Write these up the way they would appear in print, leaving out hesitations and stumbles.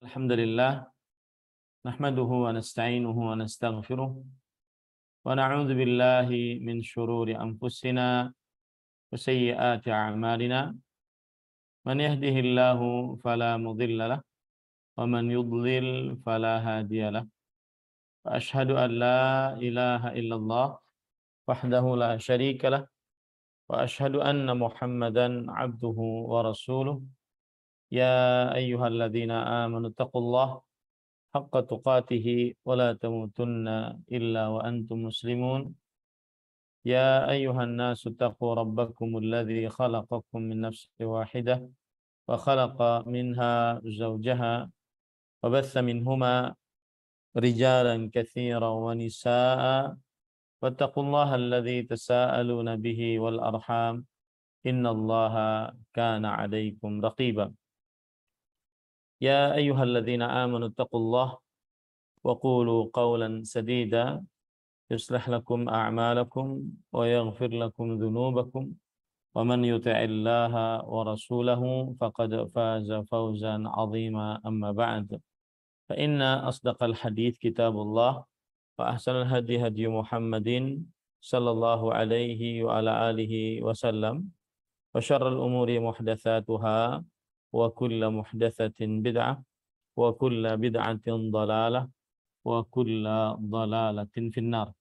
Alhamdulillah, nahmaduhu wa nasta'inuhu wa nastaghfiruh wa na'udzu billahi min shururi anfusina wa sayyiati a'malina. Man yahdihillahu fala mudilla lah wa man yudlil fala hadiya lah. Wa asyhadu an la ilaha illallah wahdahu la syarika lah wa asyhadu anna Muhammadan 'abduhu wa rasuluh. Ya ayyuhalladzina amanu taqullaha haqqa tuqatih wa la tamutunna illa wa antum muslimun. Ya ayyuhan nasu taqu rabbakumul ladzi khalaqakum min nafsin wahidah wa khalaqa minha zawjaha wa batha minhuma rijalan katsiran wa nisaa'a wattaqullaha alladzi tasaaluna bihi wal arham innallaha kana 'alaikum raqiba. Ya ayyuhalladzina amanu taqullaha wa qulu qawlan sadida yuslih lakum a'malakum wa yaghfir lakum dhunubakum wa man yuti'illaha wa rasulahu faqad faza fawzan 'azima. Amma ba'd, fa inna asdaqal hadits kitabullah wa ahsanal hadi hadi Muhammadin sallallahu alaihi wa ala alihi wasallam wa syarrul umuri muhdatsatuha wa kullu muhdatsatin bid'ah wa kullu bid'atin dhalalah wa kulla dhalalatin finnar.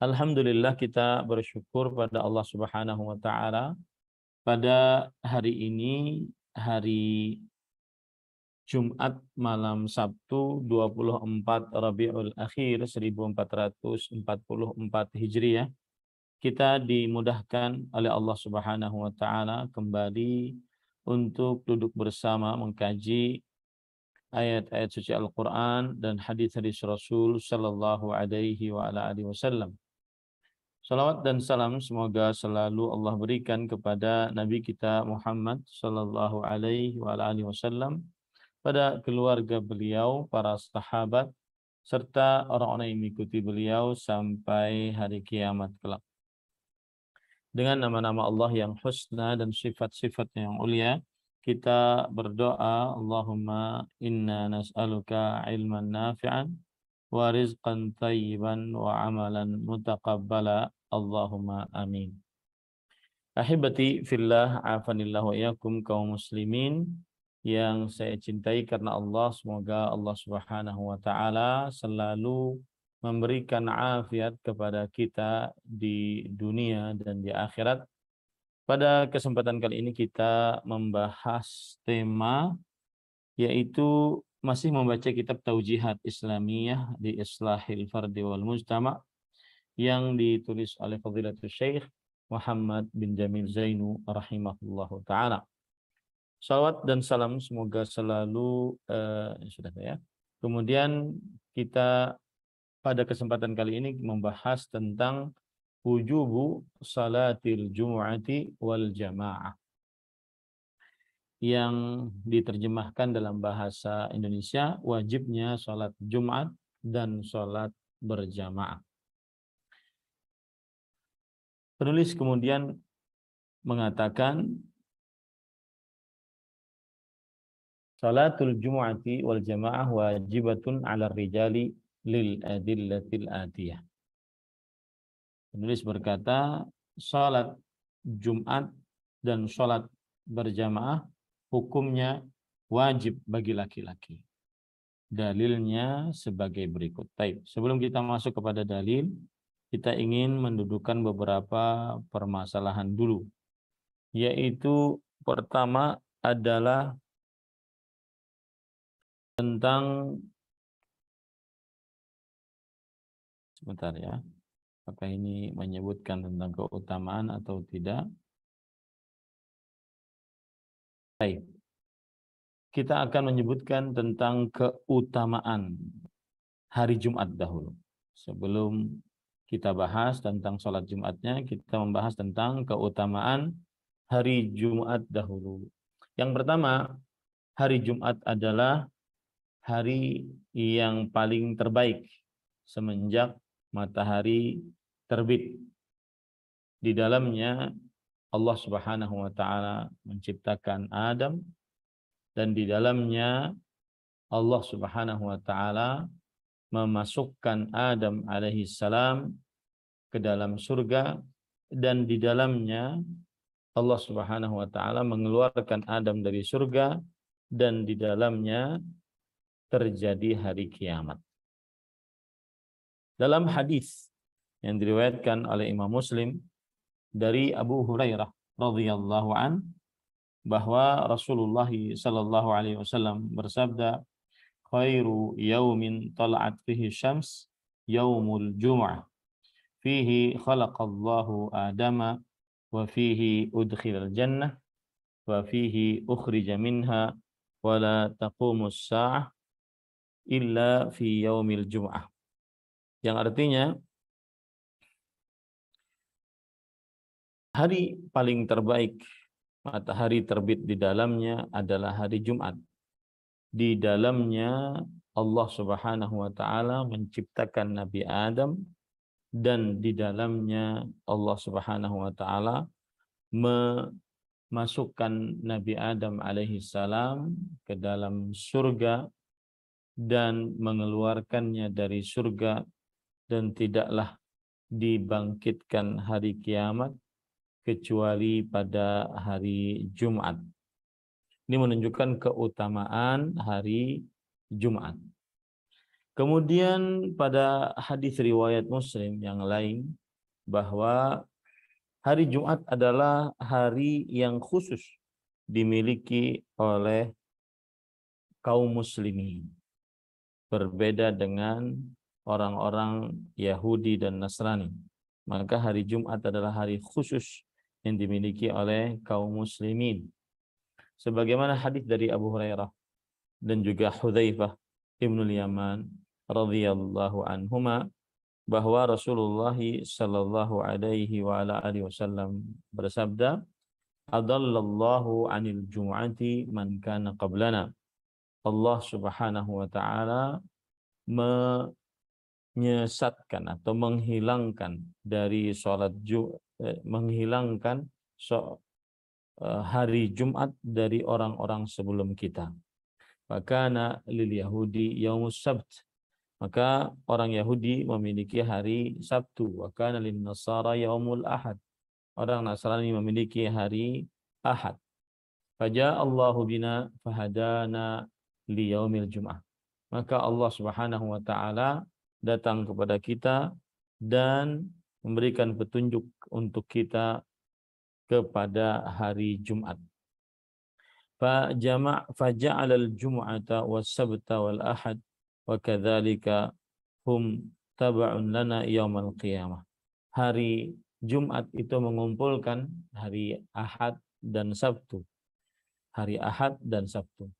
Alhamdulillah, kita bersyukur pada Allah Subhanahu wa taala pada hari ini, hari Jumat malam Sabtu 24 Rabiul Akhir 1444 Hijriah, kita dimudahkan oleh Allah Subhanahu wa taala kembali untuk duduk bersama mengkaji ayat-ayat suci Al-Quran dan hadis-hadis Rasul sallallahu alaihi wa ala alihi wasallam. Salawat dan salam semoga selalu Allah berikan kepada Nabi kita Muhammad sallallahu alaihi wa ala alihi wasallam, pada keluarga beliau, para sahabat, serta orang-orang yang mengikuti beliau sampai hari kiamat kelak. Dengan nama-nama Allah yang husna dan sifat-sifatnya yang ulia, kita berdoa, Allahumma inna nas'aluka ilman nafi'an wa rizqan tayyiban wa amalan mutaqabbala, Allahumma amin. Ahibati fillah, afanillah wa iyakum kaum muslimin yang saya cintai karena Allah. Semoga Allah Subhanahu wa taala selalu memberikan afiat kepada kita di dunia dan di akhirat. Pada kesempatan kali ini kita membahas tema, yaitu masih membaca kitab Taujihat Islamiyah di Islahil Fardi wal Mujtama yang ditulis oleh Fadilatul Syekh Muhammad bin Jamil Zainu rahimahullahu taala. Salawat dan salam semoga selalu sudah ya. Kemudian kita pada kesempatan kali ini membahas tentang wujubu salatil jumu'ati wal jamaah, yang diterjemahkan dalam bahasa Indonesia wajibnya salat Jumat dan salat berjamaah. Penulis kemudian mengatakan salatul jumu'ati wal jamaah wajibatun 'ala rijali lil adillatil atiyah. Penulis berkata, salat Jumat dan salat berjamaah hukumnya wajib bagi laki-laki. Dalilnya sebagai berikut. Baik, sebelum kita masuk kepada dalil, kita ingin mendudukan beberapa permasalahan dulu. Yaitu pertama adalah tentang, sebentar ya, apakah ini menyebutkan tentang keutamaan atau tidak? Baik. Kita akan menyebutkan tentang keutamaan hari Jumat dahulu. Sebelum kita bahas tentang sholat Jumatnya, kita membahas tentang keutamaan hari Jumat dahulu. Yang pertama, hari Jumat adalah hari yang paling terbaik semenjak matahari terbit. Di dalamnya Allah Subhanahu wa taala menciptakan Adam, dan di dalamnya Allah Subhanahu wa taala memasukkan Adam alaihi salam ke dalam surga, dan di dalamnya Allah Subhanahu wa taala mengeluarkan Adam dari surga, dan di dalamnya terjadi hari kiamat. Dalam hadis yang diriwayatkan oleh Imam Muslim dari Abu Hurairah radhiyallahu an, bahwa Rasulullah sallallahu alaihi wasallam bersabda, khairu yaumin tala'at fihi syams yaumul jum'ah fihi khalaqallahu adama wa fihi udkhilal jannah wa fihi ukhrija minha wa la taqumus sa'ah illa fi yaumil jum'ah. Yang artinya, hari paling terbaik, matahari terbit di dalamnya adalah hari Jumat. Di dalamnya Allah Subhanahu wa taala menciptakan Nabi Adam, dan di dalamnya Allah Subhanahu wa taala memasukkan Nabi Adam alaihi salam ke dalam surga dan mengeluarkannya dari surga, dan tidaklah dibangkitkan hari kiamat kecuali pada hari Jumat. Ini menunjukkan keutamaan hari Jumat. Kemudian pada hadis riwayat Muslim yang lain, bahwa hari Jumat adalah hari yang khusus dimiliki oleh kaum muslimin, berbeda dengan orang-orang Yahudi dan Nasrani. Maka hari Jumat adalah hari khusus yang dimiliki oleh kaum muslimin. Sebagaimana hadis dari Abu Hurairah dan juga Hudzaifah Ibnul Yaman radhiyallahu anhuma, bahwa Rasulullah sallallahu alaihi wa ala alihi wasallam bersabda, adallallahu anil jum'ati man kana qablana. Allah Subhanahu wa taala menyesatkan atau menghilangkan dari menghilangkan hari Jumat dari orang-orang sebelum kita. Fakana lil Yahudi yaumus sabt. Maka orang Yahudi memiliki hari Sabtu. Wa kana lin Nasara yaumul Ahad. Orang Nasrani memiliki hari Ahad. Faja Allahu bina fahadana li yaumil Jum'ah. Maka Allah Subhanahu wa taala datang kepada kita dan memberikan petunjuk untuk kita kepada hari Jumat. Faja'ala al-jum'ata was-sabta wal-ahad wa kadzalika hum tab'un lana yaumal qiyamah. Hari Jumat itu mengumpulkan hari Ahad dan Sabtu. Hari Ahad dan Sabtu.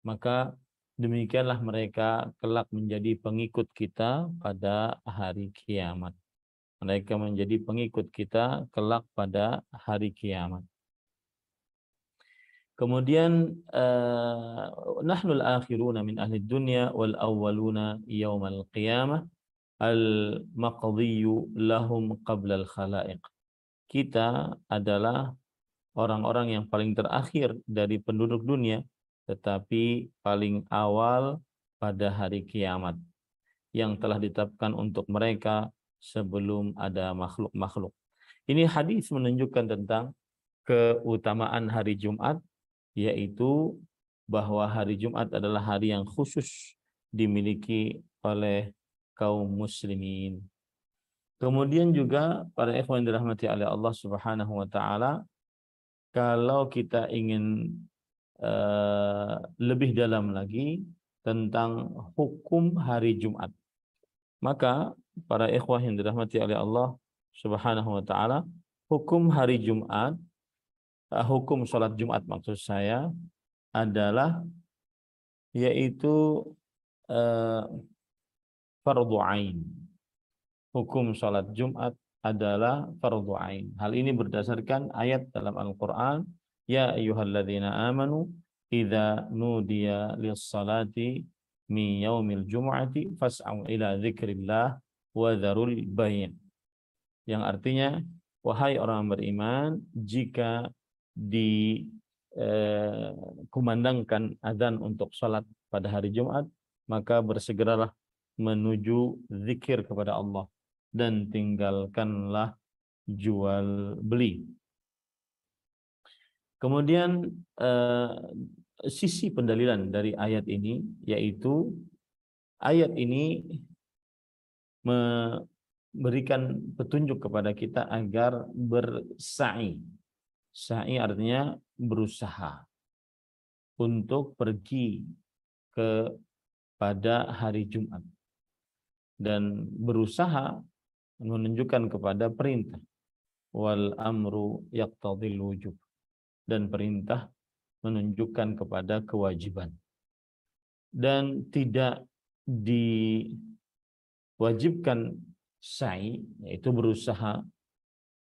Maka demikianlah mereka kelak menjadi pengikut kita pada hari kiamat. Mereka menjadi pengikut kita kelak pada hari kiamat. Kemudian nahnul akhiruna min ahli dunya wal awwaluna yaumal qiyamah al maqdiyyu lahum qabla al khalaiq. Kita adalah orang-orang yang paling terakhir dari penduduk dunia, tetapi paling awal pada hari kiamat yang telah ditetapkan untuk mereka sebelum ada makhluk-makhluk. Ini hadis menunjukkan tentang keutamaan hari Jumat, yaitu bahwa hari Jumat adalah hari yang khusus dimiliki oleh kaum muslimin. Kemudian juga para ikhwan yang dirahmati oleh Allah Subhanahu wa taala, kalau kita ingin lebih dalam lagi tentang hukum hari Jumat, maka para ikhwah yang dirahmati oleh Allah Subhanahu wa taala, hukum hari Jumat, hukum sholat Jumat maksud saya adalah yaitu fardhu ain. Hukum sholat Jumat adalah fardhu ain. Hal ini berdasarkan ayat dalam Al-Qur'an, ya ayyuhalladzina amanu idza nudiya lis-salati min yaumil jumu'ati fas'au ila dzikrillah wa dzarul bayin. Yang artinya, wahai orang beriman, jika kumandangkan azan untuk salat pada hari Jumat, maka bersegeralah menuju zikir kepada Allah dan tinggalkanlah jual beli. Kemudian sisi pendalilan dari ayat ini, yaitu ayat ini memberikan petunjuk kepada kita agar bersa'i. Sa'i artinya berusaha untuk pergi pada hari Jumat, dan berusaha menunjukkan kepada perintah, wal amru yaqtadil wujub, dan perintah menunjukkan kepada kewajiban, dan tidak diwajibkan sa'i, yaitu berusaha,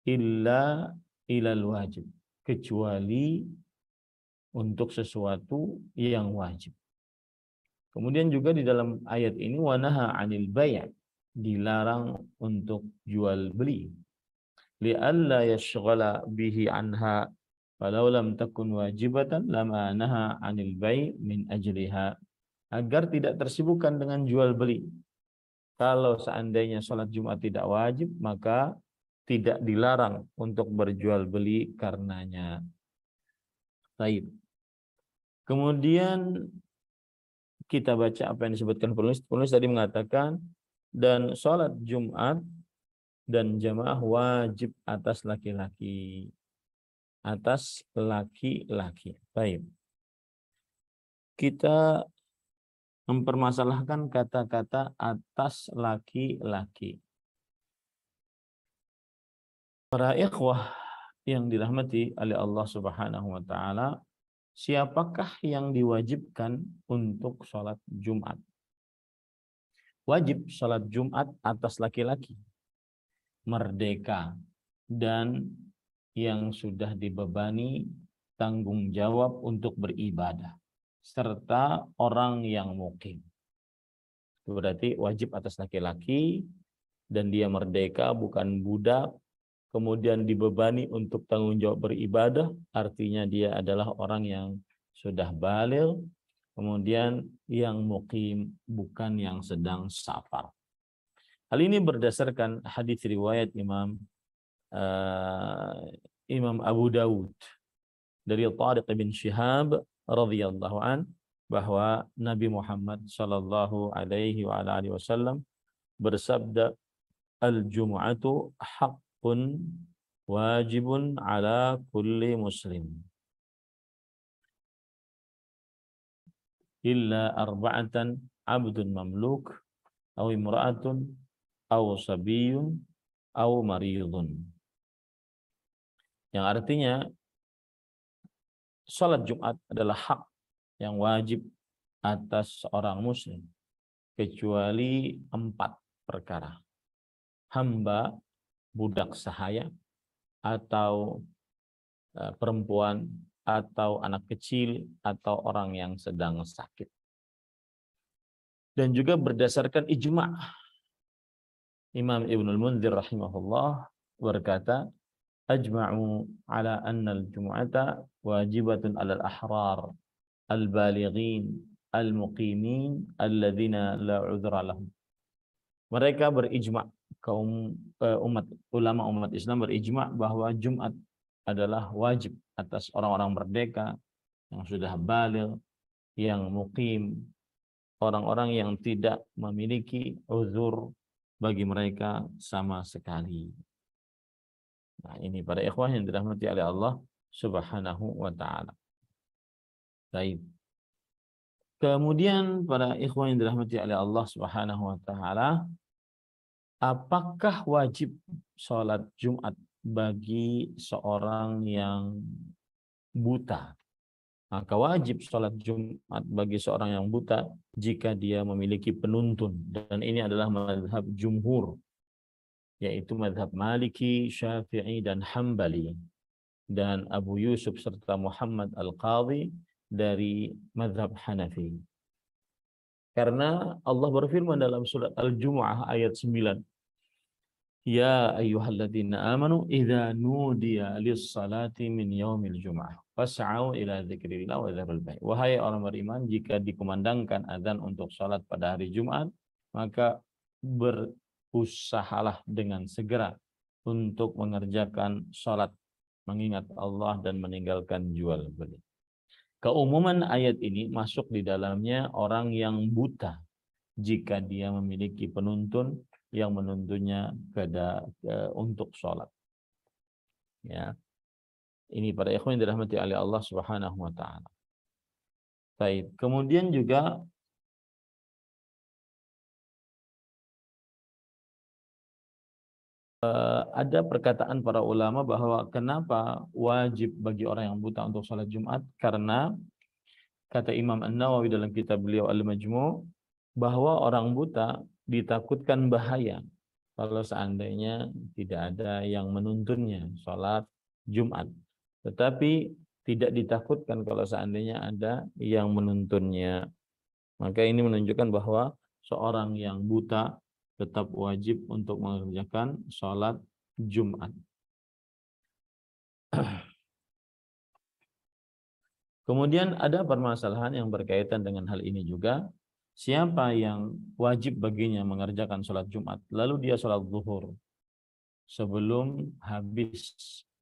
illa ilal wajib, kecuali untuk sesuatu yang wajib. Kemudian juga di dalam ayat ini wanaha 'anil bai', dilarang untuk jual beli, li'alla yashghala bihi anha walau lam takun wajibatan lama naha 'anil bai' min ajliha, agar tidak tersibukkan dengan jual beli. Kalau seandainya sholat Jumat tidak wajib, maka tidak dilarang untuk berjual beli karenanya. Baik. Kemudian kita baca apa yang disebutkan penulis. Penulis tadi mengatakan, dan sholat Jumat dan jamaah wajib atas laki-laki. Atas laki-laki. Baik. Kita mempermasalahkan kata-kata atas laki-laki. Para ikhwah yang dirahmati oleh Allah Subhanahu wa taala, siapakah yang diwajibkan untuk sholat Jumat? Wajib sholat Jumat atas laki-laki, merdeka, dan yang sudah dibebani tanggung jawab untuk beribadah, serta orang yang mukim. Itu berarti wajib atas laki-laki, dan dia merdeka, bukan budak, kemudian dibebani untuk tanggung jawab beribadah, artinya dia adalah orang yang sudah baligh, kemudian yang mukim, bukan yang sedang safar. Hal ini berdasarkan hadis riwayat Imam Abu Dawud dari Tariq bin Shihab radhiyallahu an, bahwa Nabi Muhammad sallallahu alaihi wasallam bersabda, al-jum'atu haqqun wajibun ala kulli muslim illa arba'atan, abdun mamluk aw imra'atun aw sabiyyun aw maridun. Yang artinya salat Jumat adalah hak yang wajib atas orang muslim kecuali 4 perkara. Hamba, budak sahaya, atau perempuan, atau anak kecil, atau orang yang sedang sakit. Dan juga berdasarkan ijma', Imam Ibnul Munzir rahimahullah berkata, ajma'u ala anna al-jum'ata wajibatun 'alal ahrar al-balighin al-muqimin alladhina la 'udhra lahum. Mereka berijma', ulama umat Islam berijma' bahwa Jumat adalah wajib atas orang-orang merdeka yang sudah baligh, yang muqim, orang-orang yang tidak memiliki uzur bagi mereka sama sekali. Nah, ini para ikhwah yang dirahmati oleh Allah Subhanahu wa taala. Baik. Kemudian para ikhwah yang dirahmati oleh Allah Subhanahu wa taala, apakah wajib sholat Jumat bagi seorang yang buta? Maka wajib sholat Jumat bagi seorang yang buta jika dia memiliki penuntun. Dan ini adalah mazhab jumhur, yaitu mazhab Maliki, Syafi'i, dan Hambali, dan Abu Yusuf serta Muhammad Al-Qadhi dari mazhab Hanafi. Karena Allah berfirman dalam surat Al-Jumu'ah ayat 9, Ya ayyuhalladzina amanu idza nudiya lis-salati min yaumil jum'ah fas'au ila dzikrillah wa dzarul bai'. Wahai orang beriman, jika dikumandangkan azan untuk salat pada hari Jumat, maka berusahalah dengan segera untuk mengerjakan salat, mengingat Allah dan meninggalkan jual beli. Keumuman ayat ini masuk di dalamnya orang yang buta jika dia memiliki penuntun yang menuntunnya untuk sholat. Ya, ini para ikhwan yang dirahmati oleh Allah Subhanahu Wa Taala. Baik, kemudian juga ada perkataan para ulama bahwa kenapa wajib bagi orang yang buta untuk sholat Jumat, karena kata Imam An-Nawawi dalam kitab beliau Al-Majmu' bahwa orang buta ditakutkan bahaya kalau seandainya tidak ada yang menuntunnya sholat Jumat. Tetapi tidak ditakutkan kalau seandainya ada yang menuntunnya. Maka ini menunjukkan bahwa seorang yang buta tetap wajib untuk mengerjakan sholat Jumat. Kemudian ada permasalahan yang berkaitan dengan hal ini juga. Siapa yang wajib baginya mengerjakan sholat Jumat, lalu dia sholat zuhur sebelum habis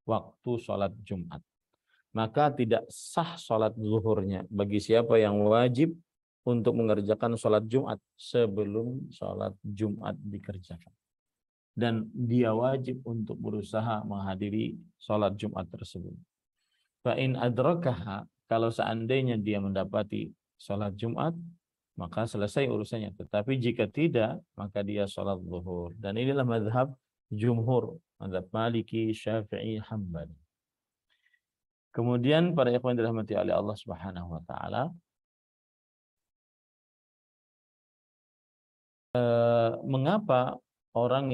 waktu sholat Jumat, maka tidak sah sholat zuhurnya bagi siapa yang wajib untuk mengerjakan sholat Jumat sebelum sholat Jumat dikerjakan. Dan dia wajib untuk berusaha menghadiri sholat Jumat tersebut. Fa'in adrakaha, kalau seandainya dia mendapati sholat Jumat, maka selesai urusannya. Tetapi jika tidak, maka dia sholat zuhur. Dan inilah mazhab jumhur, mazhab Maliki, Syafi'i, Hambali. Kemudian para ikhwan dirahmati oleh Allah Subhanahu Wa Taala, mengapa orang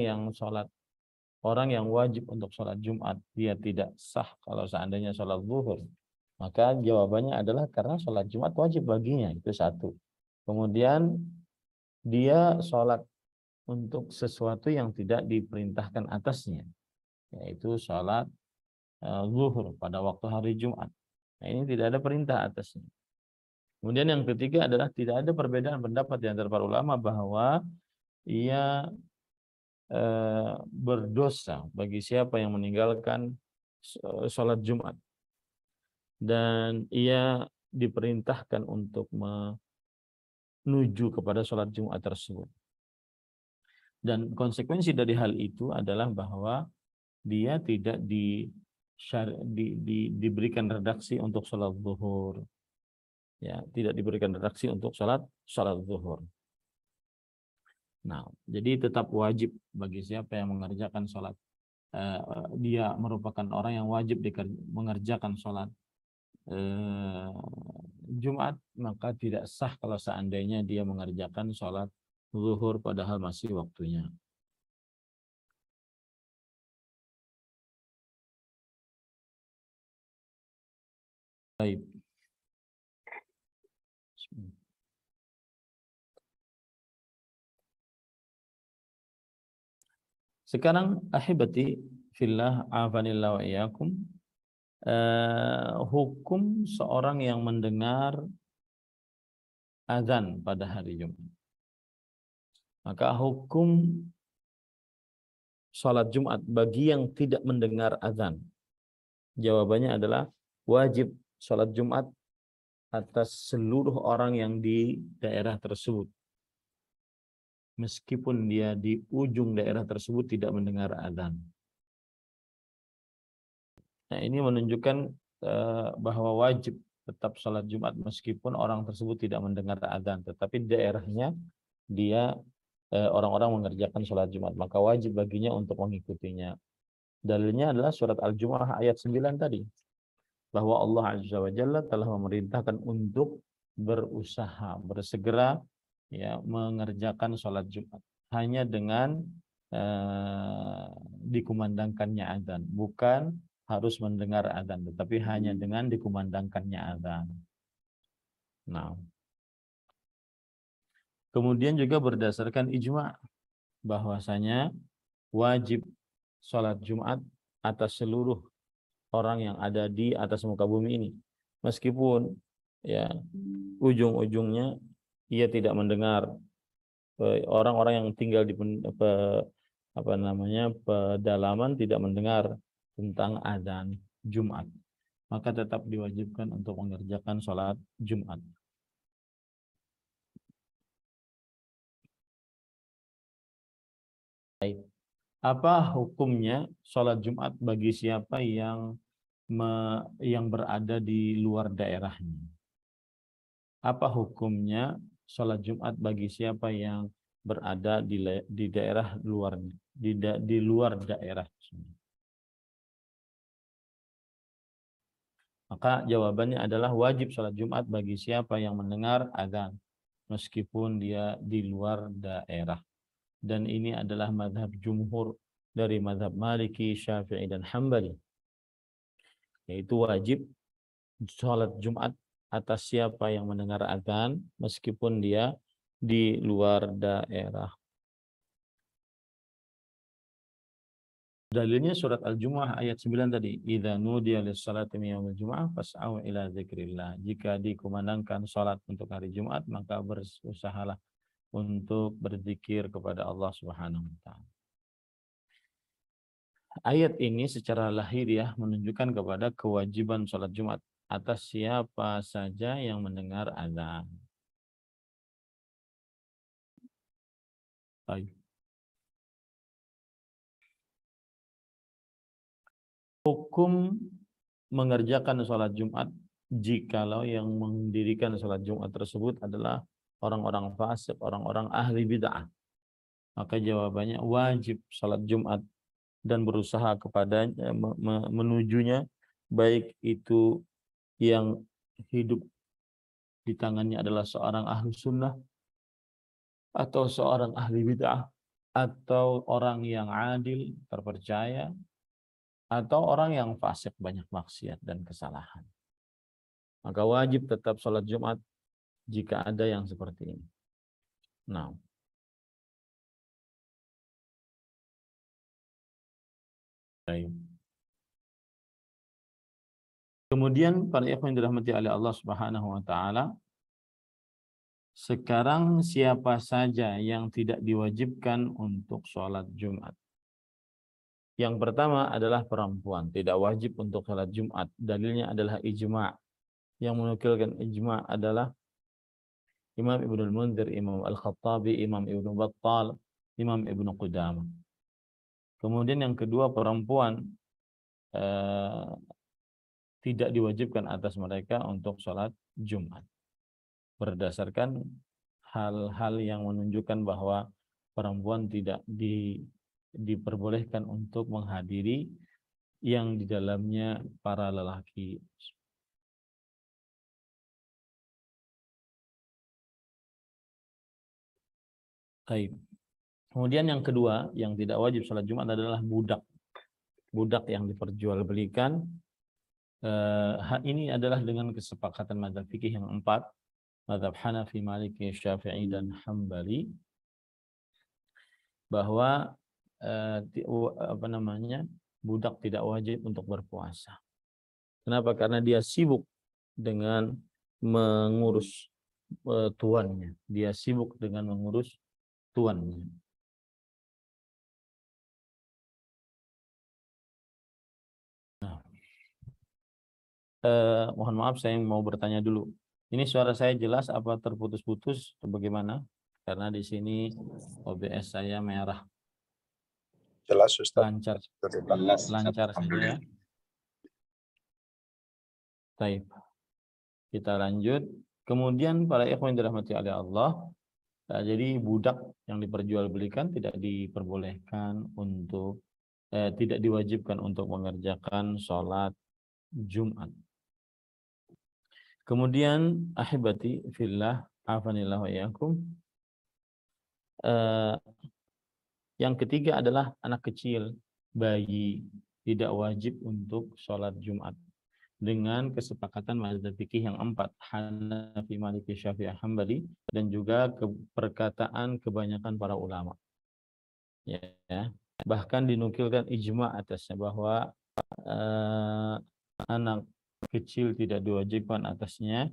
yang wajib untuk sholat Jumat dia tidak sah kalau seandainya sholat zuhur? Maka jawabannya adalah karena sholat Jumat wajib baginya, itu satu. Kemudian dia sholat untuk sesuatu yang tidak diperintahkan atasnya, yaitu sholat zuhur pada waktu hari Jumat. Nah, ini tidak ada perintah atasnya. Kemudian yang ketiga adalah tidak ada perbedaan pendapat di antara para ulama bahwa ia berdosa bagi siapa yang meninggalkan sholat Jumat, dan ia diperintahkan untuk menuju kepada sholat Jumat tersebut. Dan konsekuensi dari hal itu adalah bahwa dia tidak diberikan redaksi untuk sholat zuhur, ya, tidak diberikan redaksi untuk sholat zuhur. Nah, jadi tetap wajib bagi siapa yang mengerjakan sholat, dia merupakan orang yang wajib mengerjakan sholat Jumat, maka tidak sah kalau seandainya dia mengerjakan sholat zuhur padahal masih waktunya. Baik. Sekarang ahibati fillah afanillah wa iyyakum, hukum seorang yang mendengar azan pada hari Jumat. Maka hukum sholat Jumat bagi yang tidak mendengar azan, jawabannya adalah wajib sholat Jumat atas seluruh orang yang di daerah tersebut, meskipun dia di ujung daerah tersebut tidak mendengar azan. Nah, ini menunjukkan bahwa wajib tetap sholat Jumat meskipun orang tersebut tidak mendengar azan, tetapi daerahnya dia orang-orang mengerjakan sholat Jumat, maka wajib baginya untuk mengikutinya. Dalilnya adalah surat Al-Jumu'ah ayat 9 tadi, bahwa Allah Azza wa Jalla telah memerintahkan untuk berusaha, bersegera, ya, mengerjakan sholat Jumat hanya dengan dikumandangkannya azan, bukan harus mendengar azan, tetapi hanya dengan dikumandangkannya azan. Nah, kemudian juga berdasarkan ijma' bahwasanya wajib sholat Jumat atas seluruh orang yang ada di atas muka bumi ini, meskipun ya ujung-ujungnya ia tidak mendengar, orang-orang yang tinggal di pedalaman tidak mendengar tentang azan Jumat, maka tetap diwajibkan untuk mengerjakan sholat Jumat. Apa hukumnya sholat Jumat bagi siapa yang berada di luar daerahnya? Apa hukumnya sholat Jumat bagi siapa yang berada di daerah luar, di luar daerah? Maka jawabannya adalah wajib sholat Jumat bagi siapa yang mendengar azan, meskipun dia di luar daerah. Dan ini adalah mazhab jumhur dari mazhab Maliki, Syafi'i, dan Hambali, yaitu wajib sholat Jumat atas siapa yang mendengar azan meskipun dia di luar daerah. Dalilnya surat Al-Jumu'ah ayat 9 tadi, idza nudiya lis-salati min yaumil jumu'ah fas'au ila dzikrillah. Jika dikumandangkan salat untuk hari Jumat, maka berusahalah untuk berzikir kepada Allah Subhanahu wa taala. Ayat ini secara lahiriah menunjukkan kepada kewajiban salat Jumat atas siapa saja yang mendengar azan. Baik. Hukum mengerjakan sholat Jumat jikalau yang mendirikan sholat Jumat tersebut adalah orang-orang fasik, orang-orang ahli bid'ah. Maka jawabannya wajib sholat Jumat dan berusaha kepadanya, menujunya, baik itu yang hidup di tangannya adalah seorang ahli sunnah atau seorang ahli bid'ah atau orang yang adil, terpercaya, atau orang yang fasik, banyak maksiat dan kesalahan. Maka wajib tetap sholat Jumat jika ada yang seperti ini. Nah, baik. Kemudian para ikhwan yang dirahmati oleh Allah Subhanahu wa taala, sekarang siapa saja yang tidak diwajibkan untuk sholat Jumat? Yang pertama adalah perempuan, tidak wajib untuk sholat Jumat. Dalilnya adalah ijma'. Yang menukilkan ijma' adalah Imam Ibnul Munzir, Imam Al-Khattabi, Imam Ibnu Battal, Imam Ibnu Qudamah. Kemudian yang kedua, perempuan tidak diwajibkan atas mereka untuk sholat Jumat, berdasarkan hal-hal yang menunjukkan bahwa perempuan tidak diperbolehkan untuk menghadiri yang di dalamnya para lelaki. Baik. Kemudian yang kedua yang tidak wajib sholat Jumat adalah budak. Budak yang diperjualbelikan. Ini adalah dengan kesepakatan mazhab fikih yang 4, mazhab Hanafi, Maliki, Syafi'i, dan Hambali, bahwa budak tidak wajib untuk berpuasa. Kenapa? Karena dia sibuk dengan mengurus tuannya. Dia sibuk dengan mengurus tuannya. Nah, mohon maaf, saya mau bertanya dulu. Ini suara saya jelas apa terputus-putus atau bagaimana? Karena di sini OBS saya merah. Jelas, Ustaz. Lancar. Lancar saja ya. Baik. Kita lanjut. Kemudian para ikhwan yang dirahmati oleh Allah, jadi budak yang diperjualbelikan tidak diperbolehkan untuk tidak diwajibkan untuk mengerjakan sholat Jumat. Kemudian ahibati fillah, afanillah wa iyyakum. Yang ketiga adalah anak kecil, bayi, tidak wajib untuk sholat Jumat dengan kesepakatan mazhab fikih yang 4, Hanafi, Maliki, Syafi'i, Hambali, dan juga perkataan kebanyakan para ulama. Ya. Bahkan dinukilkan ijma atasnya bahwa anak kecil tidak diwajibkan atasnya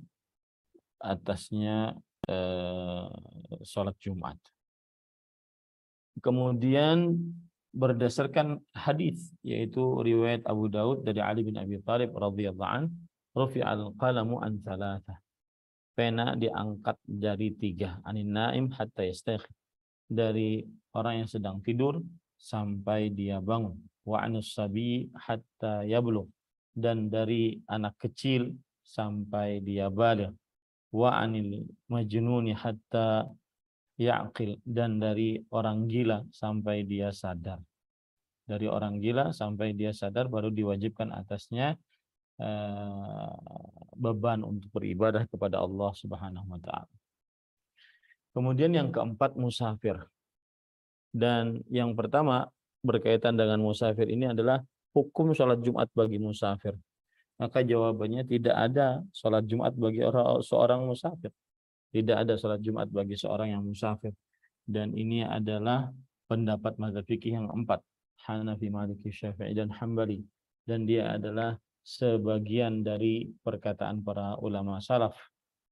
sholat Jumat. Kemudian berdasarkan hadis, yaitu riwayat Abu Daud dari Ali bin Abi Thalib radhiyallahu an, rufi'al qalamu an thalathah. Pena diangkat dari 3, anin naim hatta yastayqi, dari orang yang sedang tidur sampai dia bangun, wa anus sabi hatta yablugh, dan dari anak kecil sampai dia baligh, wa anil majnuni hatta ya'qil, dan dari orang gila sampai dia sadar. Dari orang gila sampai dia sadar baru diwajibkan atasnya beban untuk beribadah kepada Allah Subhanahu wa taala. Kemudian yang keempat, musafir. Dan yang pertama berkaitan dengan musafir ini adalah hukum sholat Jumat bagi musafir. Maka jawabannya tidak ada sholat Jumat bagi seorang musafir. Tidak ada sholat Jumat bagi seorang yang musafir. Dan ini adalah pendapat mazhab fikih yang 4, Hanafi, Maliki, Syafi'i, dan Hambali. Dan dia adalah sebagian dari perkataan para ulama salaf.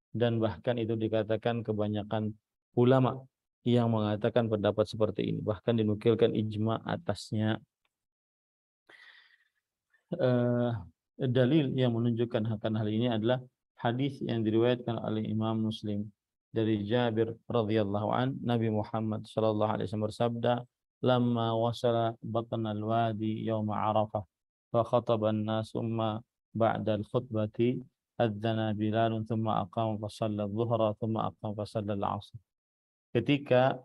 Dan bahkan itu dikatakan kebanyakan ulama yang mengatakan pendapat seperti ini. Bahkan dinukilkan ijma atasnya. Dalil yang menunjukkan akan hal ini adalah hadis yang diriwayatkan oleh Imam Muslim dari Jabir radhiyallahu an, Nabi Muhammad sallallahu alaihi wasallam bersabda, "Lamma wasala batna al-wadi yaum Arafah, fa khataba an-nas thumma ba'da al-khutbati adzana Bilal thumma aqama fa shalla adh-dhuhra thumma aqama fa shalla al-'ashr." Ketika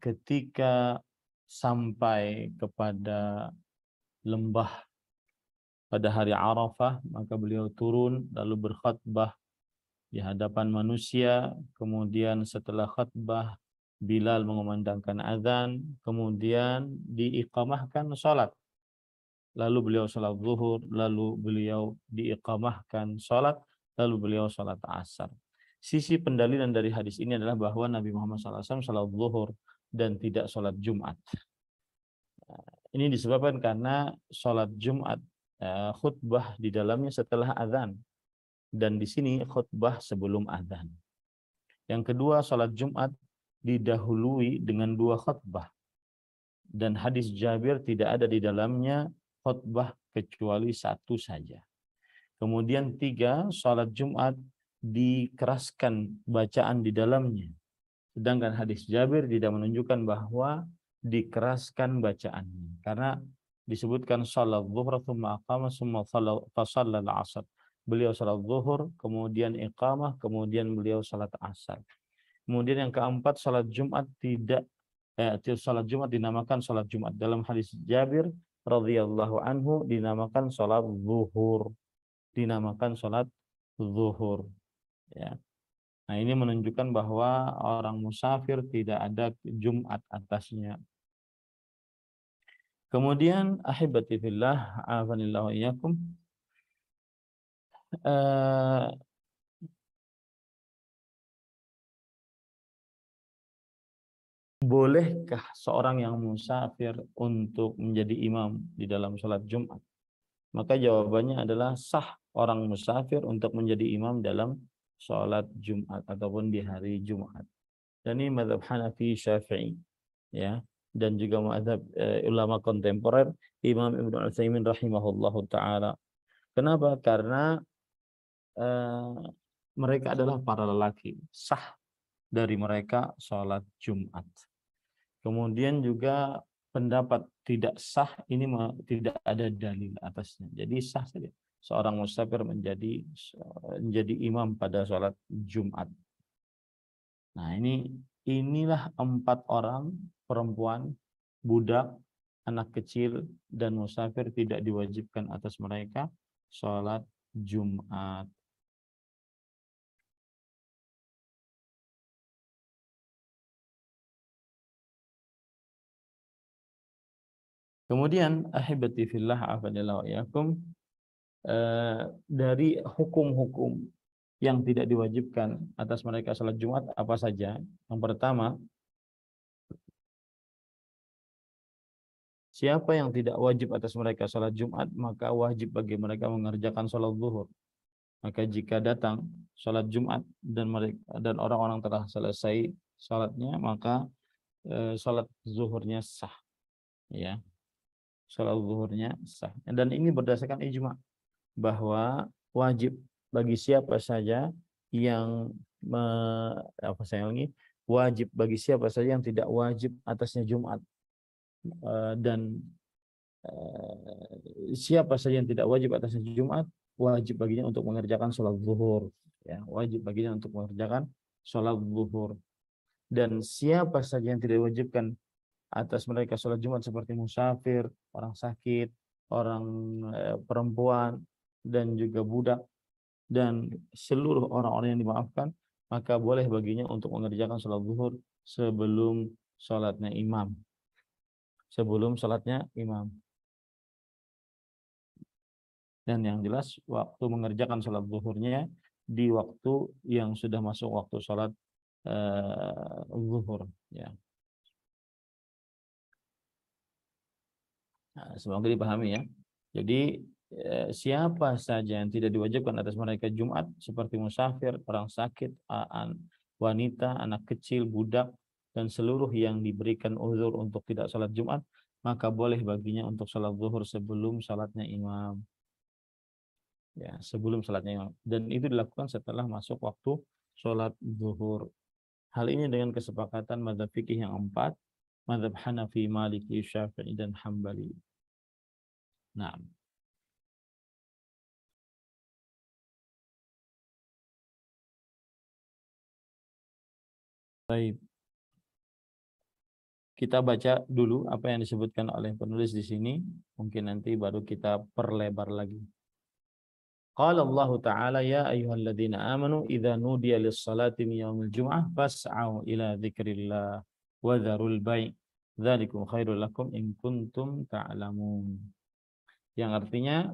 ketika sampai kepada lembah pada hari Arafah, maka beliau turun lalu berkhutbah di hadapan manusia. Kemudian setelah khutbah, Bilal mengumandangkan azan, kemudian diiqamahkan salat. Lalu beliau salat zuhur, lalu beliau diiqamahkan salat, lalu beliau salat asar. Sisi pendalilan dari hadis ini adalah bahwa Nabi Muhammad SAW salat zuhur dan tidak salat Jumat. Ini disebabkan karena salat Jumat khutbah di dalamnya setelah azan, dan di sini khutbah sebelum azan. Yang kedua, salat Jumat didahului dengan 2 khutbah, dan hadis Jabir tidak ada di dalamnya khutbah kecuali 1 saja. Kemudian 3, salat Jumat dikeraskan bacaan di dalamnya, sedangkan hadis Jabir tidak menunjukkan bahwa dikeraskan bacaannya, karena disebutkan salat zuhur tsumma aqama tsumma shalla al-'asr. Beliau salat zuhur, kemudian iqamah, kemudian beliau salat asar. Kemudian yang keempat, salat Jumat salat Jumat dinamakan salat Jumat. Dalam hadis Jabir radhiyallahu anhu dinamakan salat zuhur. Dinamakan salat zuhur. Ya. Nah, ini menunjukkan bahwa orang musafir tidak ada Jumat atasnya. Kemudian ahibati fillah, afanillahu iyyakum, bolehkah seorang yang musafir untuk menjadi imam di dalam salat Jumat? Maka jawabannya adalah sah orang musafir untuk menjadi imam dalam salat Jumat ataupun di hari Jumat. Dan ini mazhab Hanafi, Syafi'i, ya, dan juga mazhab ulama kontemporer Imam Ibnu Utsaimin rahimahullahu taala. Kenapa? Karena mereka adalah para lelaki, sah dari mereka salat Jumat. Kemudian juga pendapat tidak sah ini tidak ada dalil atasnya. Jadi sah saja seorang musafir menjadi imam pada salat Jumat. Nah, inilah 4 orang, perempuan, budak, anak kecil, dan musafir tidak diwajibkan atas mereka salat Jumat. Kemudian ahibati fillah afadillahu iyakum, dari hukum-hukum yang tidak diwajibkan atas mereka salat Jumat apa saja? Yang pertama, Siapa yang tidak wajib atas mereka sholat Jumat, maka wajib bagi mereka mengerjakan sholat zuhur. Maka jika datang sholat Jumat dan mereka dan orang-orang telah selesai sholatnya, maka sholat zuhurnya sah, ya. Sholat zuhurnya sah. Dan ini berdasarkan ijma bahwa wajib bagi siapa saja yang wajib bagi siapa saja yang tidak wajib atasnya Jumat, dan siapa saja yang tidak wajib atasnya Jumat, wajib baginya untuk mengerjakan sholat zuhur, ya, wajib baginya untuk mengerjakan sholat zuhur. Dan siapa saja yang tidak diwajibkan atas mereka sholat Jumat seperti musafir, orang sakit, orang perempuan, dan juga budak, dan seluruh orang-orang yang dimaafkan, maka boleh baginya untuk mengerjakan sholat zuhur sebelum sholatnya imam. Sebelum sholatnya imam. Dan yang jelas waktu mengerjakan sholat zuhurnya di waktu yang sudah masuk waktu sholat zuhur, ya. Nah, semoga dipahami ya. Jadi siapa saja yang tidak diwajibkan atas mereka Jumat seperti musafir, orang sakit, wanita, anak kecil, budak, dan seluruh yang diberikan uzur untuk tidak sholat Jumat, maka boleh baginya untuk sholat zuhur sebelum sholatnya imam. Ya, sebelum sholatnya imam. Dan itu dilakukan setelah masuk waktu sholat zuhur. Hal ini dengan kesepakatan mazhab fikih yang 4, mazhab Hanafi, Maliki, Syafi'i, dan Hambali. Nah, baik. Kita baca dulu apa yang disebutkan oleh penulis di sini, mungkin nanti baru kita perlebar lagi. Qala Allah Ta'ala ya ayyuhalladzina amanu idza nudiya lis-salati min yaumil jum'ah fas'au ila dzikrillah wa dzarul bai' dzalikum khairul lakum in kuntum ta'lamun. Yang artinya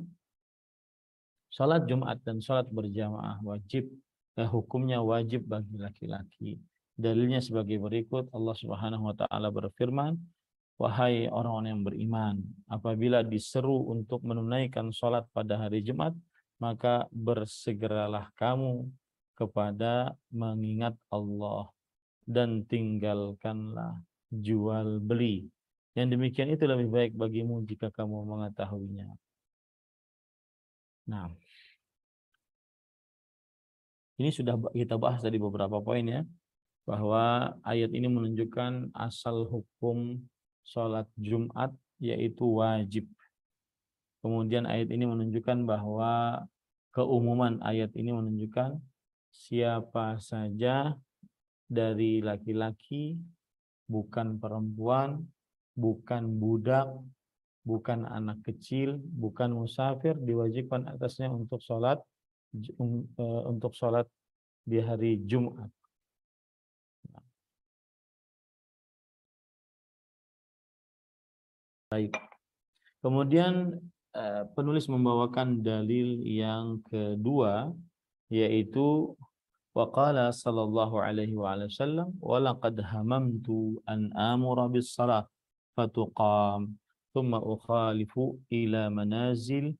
salat Jumat dan salat berjamaah wajib, hukumnya wajib bagi laki-laki. Dalilnya sebagai berikut, Allah Subhanahu wa taala berfirman, wahai orang-orang yang beriman, apabila diseru untuk menunaikan salat pada hari Jumat, maka bersegeralah kamu kepada mengingat Allah dan tinggalkanlah jual beli. Yang demikian itu lebih baik bagimu jika kamu mengetahuinya. Nah, ini sudah kita bahas tadi beberapa poin ya, bahwa ayat ini menunjukkan asal hukum sholat Jumat yaitu wajib. Kemudian ayat ini menunjukkan bahwa keumuman ayat ini menunjukkan siapa saja dari laki-laki, bukan perempuan, bukan budak, bukan anak kecil, bukan musafir, diwajibkan atasnya untuk sholat di hari Jumat. Baik. Kemudian penulis membawakan dalil yang kedua, yaitu waqala sallallahu alaihi wasallam wa laqad hamamtu an amura bis salat fatuqam thumma ukhalifu ila manazil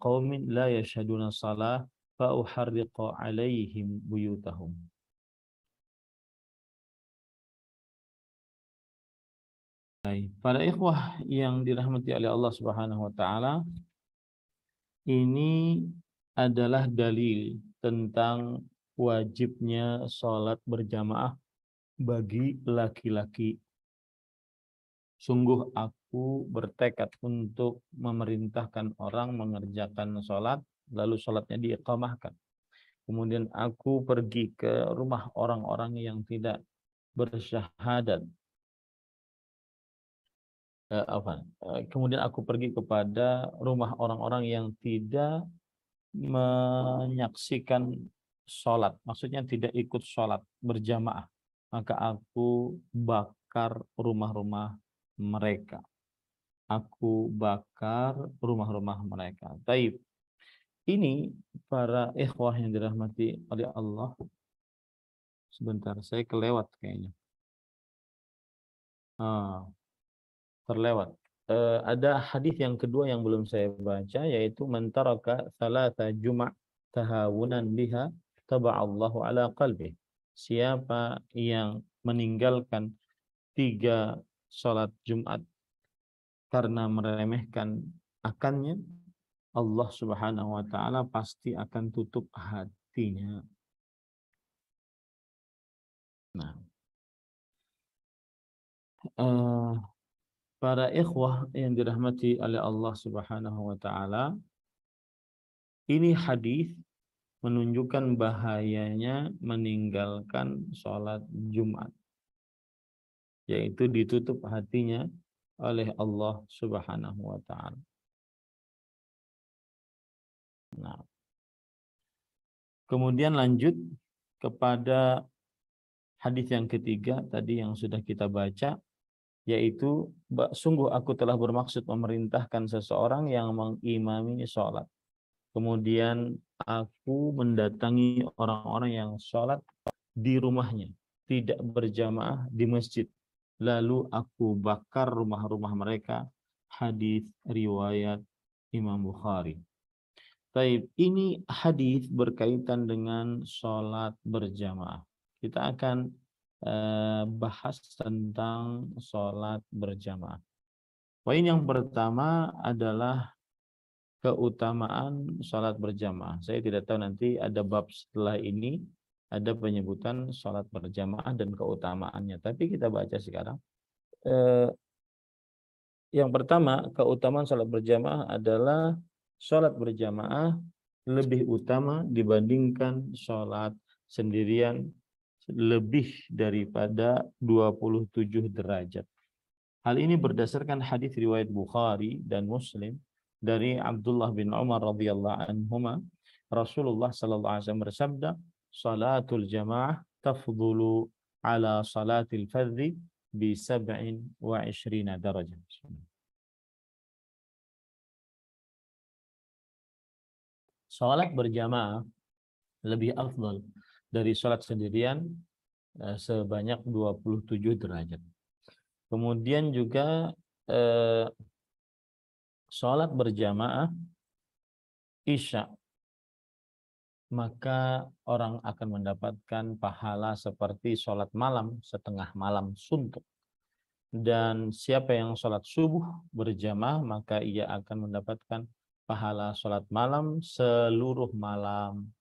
qaumin la yashhaduna salah fa uharriqa alaihim buyutahum. Para ikhwah yang dirahmati oleh Allah Subhanahu wa taala, ini adalah dalil tentang wajibnya sholat berjamaah bagi laki-laki. Sungguh aku bertekad untuk memerintahkan orang mengerjakan sholat, lalu sholatnya diiqamahkan. Kemudian aku pergi ke rumah orang-orang yang tidak bersyahadat. Kemudian aku pergi kepada rumah orang-orang yang tidak menyaksikan sholat, maksudnya tidak ikut sholat berjamaah, maka aku bakar rumah-rumah mereka. Aku bakar rumah-rumah mereka. Taib. Ini para ikhwah yang dirahmati oleh Allah. Sebentar, saya kelewat kayaknya. terlewat. Ada hadis yang kedua yang belum saya baca, yaitu man taraka thalatha juma' tahawunan biha taba'allahu ala qalbi. Siapa yang meninggalkan 3 salat Jumat karena meremehkan akannya, Allah Subhanahu wa taala pasti akan tutup hatinya. Nah, eh, para ikhwah yang dirahmati oleh Allah Subhanahu wa taala, ini hadis menunjukkan bahayanya meninggalkan sholat Jumat, yaitu ditutup hatinya oleh Allah Subhanahu wa taala. Nah, kemudian lanjut kepada hadis yang ketiga tadi yang sudah kita baca, yaitu sungguh aku telah bermaksud memerintahkan seseorang yang mengimami sholat. Kemudian aku mendatangi orang-orang yang sholat di rumahnya, tidak berjamaah di masjid. Lalu aku bakar rumah-rumah mereka. Hadis riwayat Imam Bukhari. Baik, ini hadis berkaitan dengan sholat berjamaah. Kita akan bahas tentang sholat berjamaah. Poin yang pertama adalah keutamaan sholat berjamaah. Saya tidak tahu nanti ada bab setelah ini ada penyebutan sholat berjamaah dan keutamaannya. Tapi kita baca sekarang. Yang pertama, keutamaan sholat berjamaah adalah sholat berjamaah lebih utama dibandingkan sholat sendirian lebih daripada 27 derajat. Hal ini berdasarkan hadis riwayat Bukhari dan Muslim dari Abdullah bin Umar radhiyallahu anhuma. Rasulullah sallallahu alaihi wasallam bersabda, "Salatul jamaah tafdhulu ala salatil fardhi bi 27 darajah." Salat berjamaah lebih afdal dari salat sendirian sebanyak 27 derajat. Kemudian juga sholat berjamaah Isya, maka orang akan mendapatkan pahala seperti sholat malam setengah malam suntuk. Dan siapa yang sholat subuh berjamaah, maka ia akan mendapatkan pahala sholat malam seluruh malam.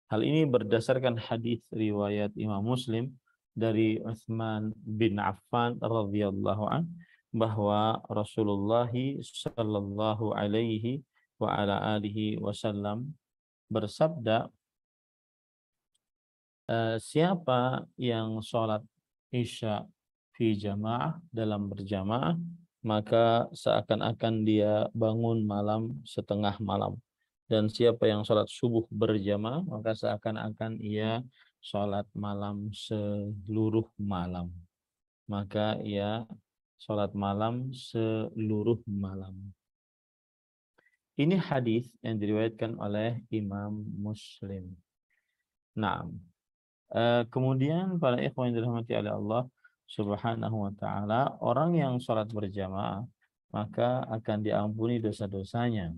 Hal ini berdasarkan hadis riwayat Imam Muslim dari Utsman bin Affan radhiyallahu an, bahwa Rasulullah sallallahu alaihi wa ala alihi wasallam bersabda, siapa yang sholat Isya fi jamaah, dalam berjamaah, maka seakan-akan dia bangun malam setengah malam. Dan siapa yang sholat subuh berjamaah, maka seakan-akan ia sholat malam seluruh malam. Maka ia sholat malam seluruh malam. Ini hadis yang diriwayatkan oleh Imam Muslim. Nah, kemudian para ikhwan yang dirahmati oleh Allah Subhanahu wa taala, orang yang sholat berjamaah maka akan diampuni dosa-dosanya.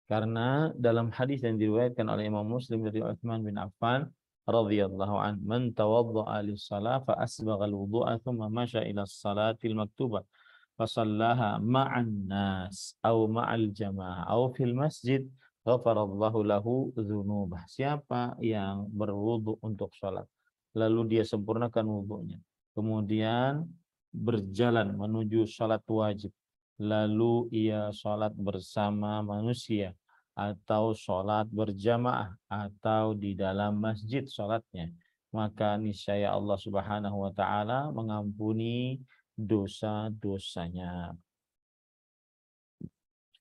Karena dalam hadis yang diriwayatkan oleh Imam Muslim dari Utsman bin Affan radhiyallahu an, man tawadda'a lis-shalah fa asbagha al-wudu'a thumma masha ila as-salati al-maktubah fa shallaha ma'an nas aw ma'al jamaah aw fil masjid ghafarallahu lahu dzunubah. Siapa yang berwudu untuk sholat lalu dia sempurnakan wudunya, kemudian berjalan menuju sholat wajib, lalu ia sholat bersama manusia atau sholat berjamaah atau di dalam masjid sholatnya, maka niscaya Allah Subhanahu wa taala mengampuni dosa-dosanya.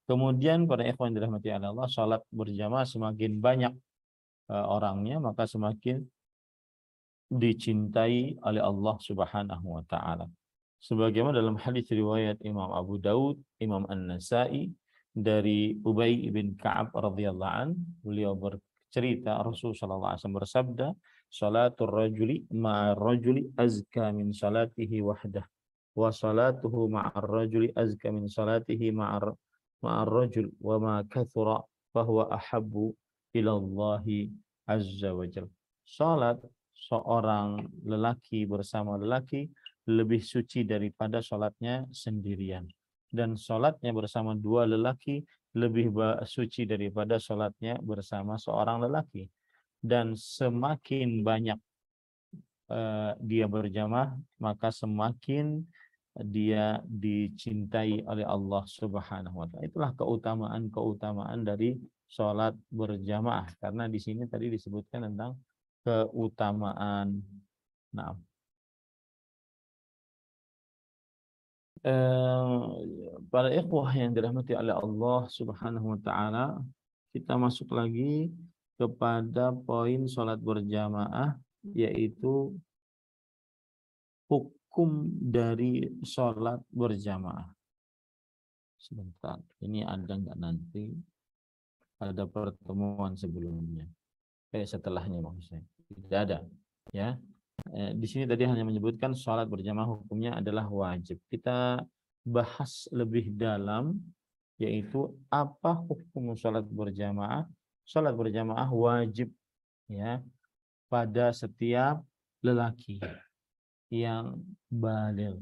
Kemudian pada ikhwan dirahmati Allah, sholat berjamaah semakin banyak orangnya, maka semakin dicintai oleh Allah Subhanahu wa taala. Sebagaimana dalam hadis riwayat Imam Abu Daud, Imam An-Nasa'i dari Ubay bin Ka'ab radhiyallahu an, beliau bercerita Rasulullah sallallahu alaihi wasallam bersabda, "Shalatul rajuli ma'ar rajuli azka min salatihi wahdah." wa salatuhu ma'ar rajuli azka min salatihi ma'ar rajul wa ma kathura fahuwa ahabbu ila Allahi azza wa jalla. Salat seorang lelaki bersama lelaki lebih suci daripada salatnya sendirian, dan salatnya bersama dua lelaki lebih suci daripada salatnya bersama seorang lelaki. Dan semakin banyak dia berjamaah, maka semakin dia dicintai oleh Allah Subhanahu wa taala. Itulah keutamaan dari sholat berjamaah, karena di sini tadi disebutkan tentang keutamaan. Nah, para ikhwah yang dirahmati oleh Allah Subhanahu wa taala, kita masuk lagi kepada poin sholat berjamaah, yaitu hukum dari sholat berjamaah. Sebentar, ini ada nggak nanti? Ada pertemuan sebelumnya, setelahnya maksudnya? Tidak ada, ya. Di sini tadi hanya menyebutkan sholat berjamaah hukumnya adalah wajib. Kita bahas lebih dalam, yaitu apa hukum sholat berjamaah. Sholat berjamaah wajib, ya, pada setiap lelaki yang baligh.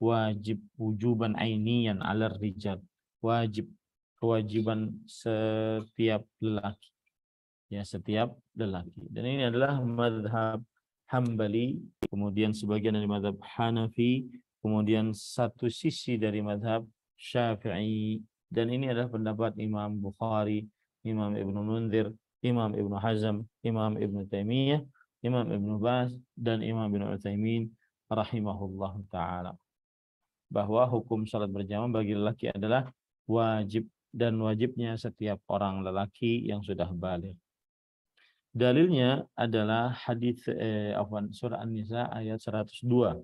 Wajib wujuban ainian 'alar rijal. Wajib, kewajiban setiap lelaki. Ya, setiap lelaki. Dan ini adalah mazhab Hambali, kemudian sebagian dari mazhab Hanafi, kemudian satu sisi dari mazhab Syafi'i, dan ini adalah pendapat Imam Bukhari, Imam Ibnu Munzir, Imam Ibnu Hazm, Imam Ibnu Taimiyah, Imam Ibnu Baz, dan Imam Ibnu Utsaimin rahimahullah ta'ala, bahwa hukum salat berjamaah bagi lelaki adalah wajib, dan wajibnya setiap orang lelaki yang sudah baligh. Dalilnya adalah hadis surah An-Nisa ayat 102,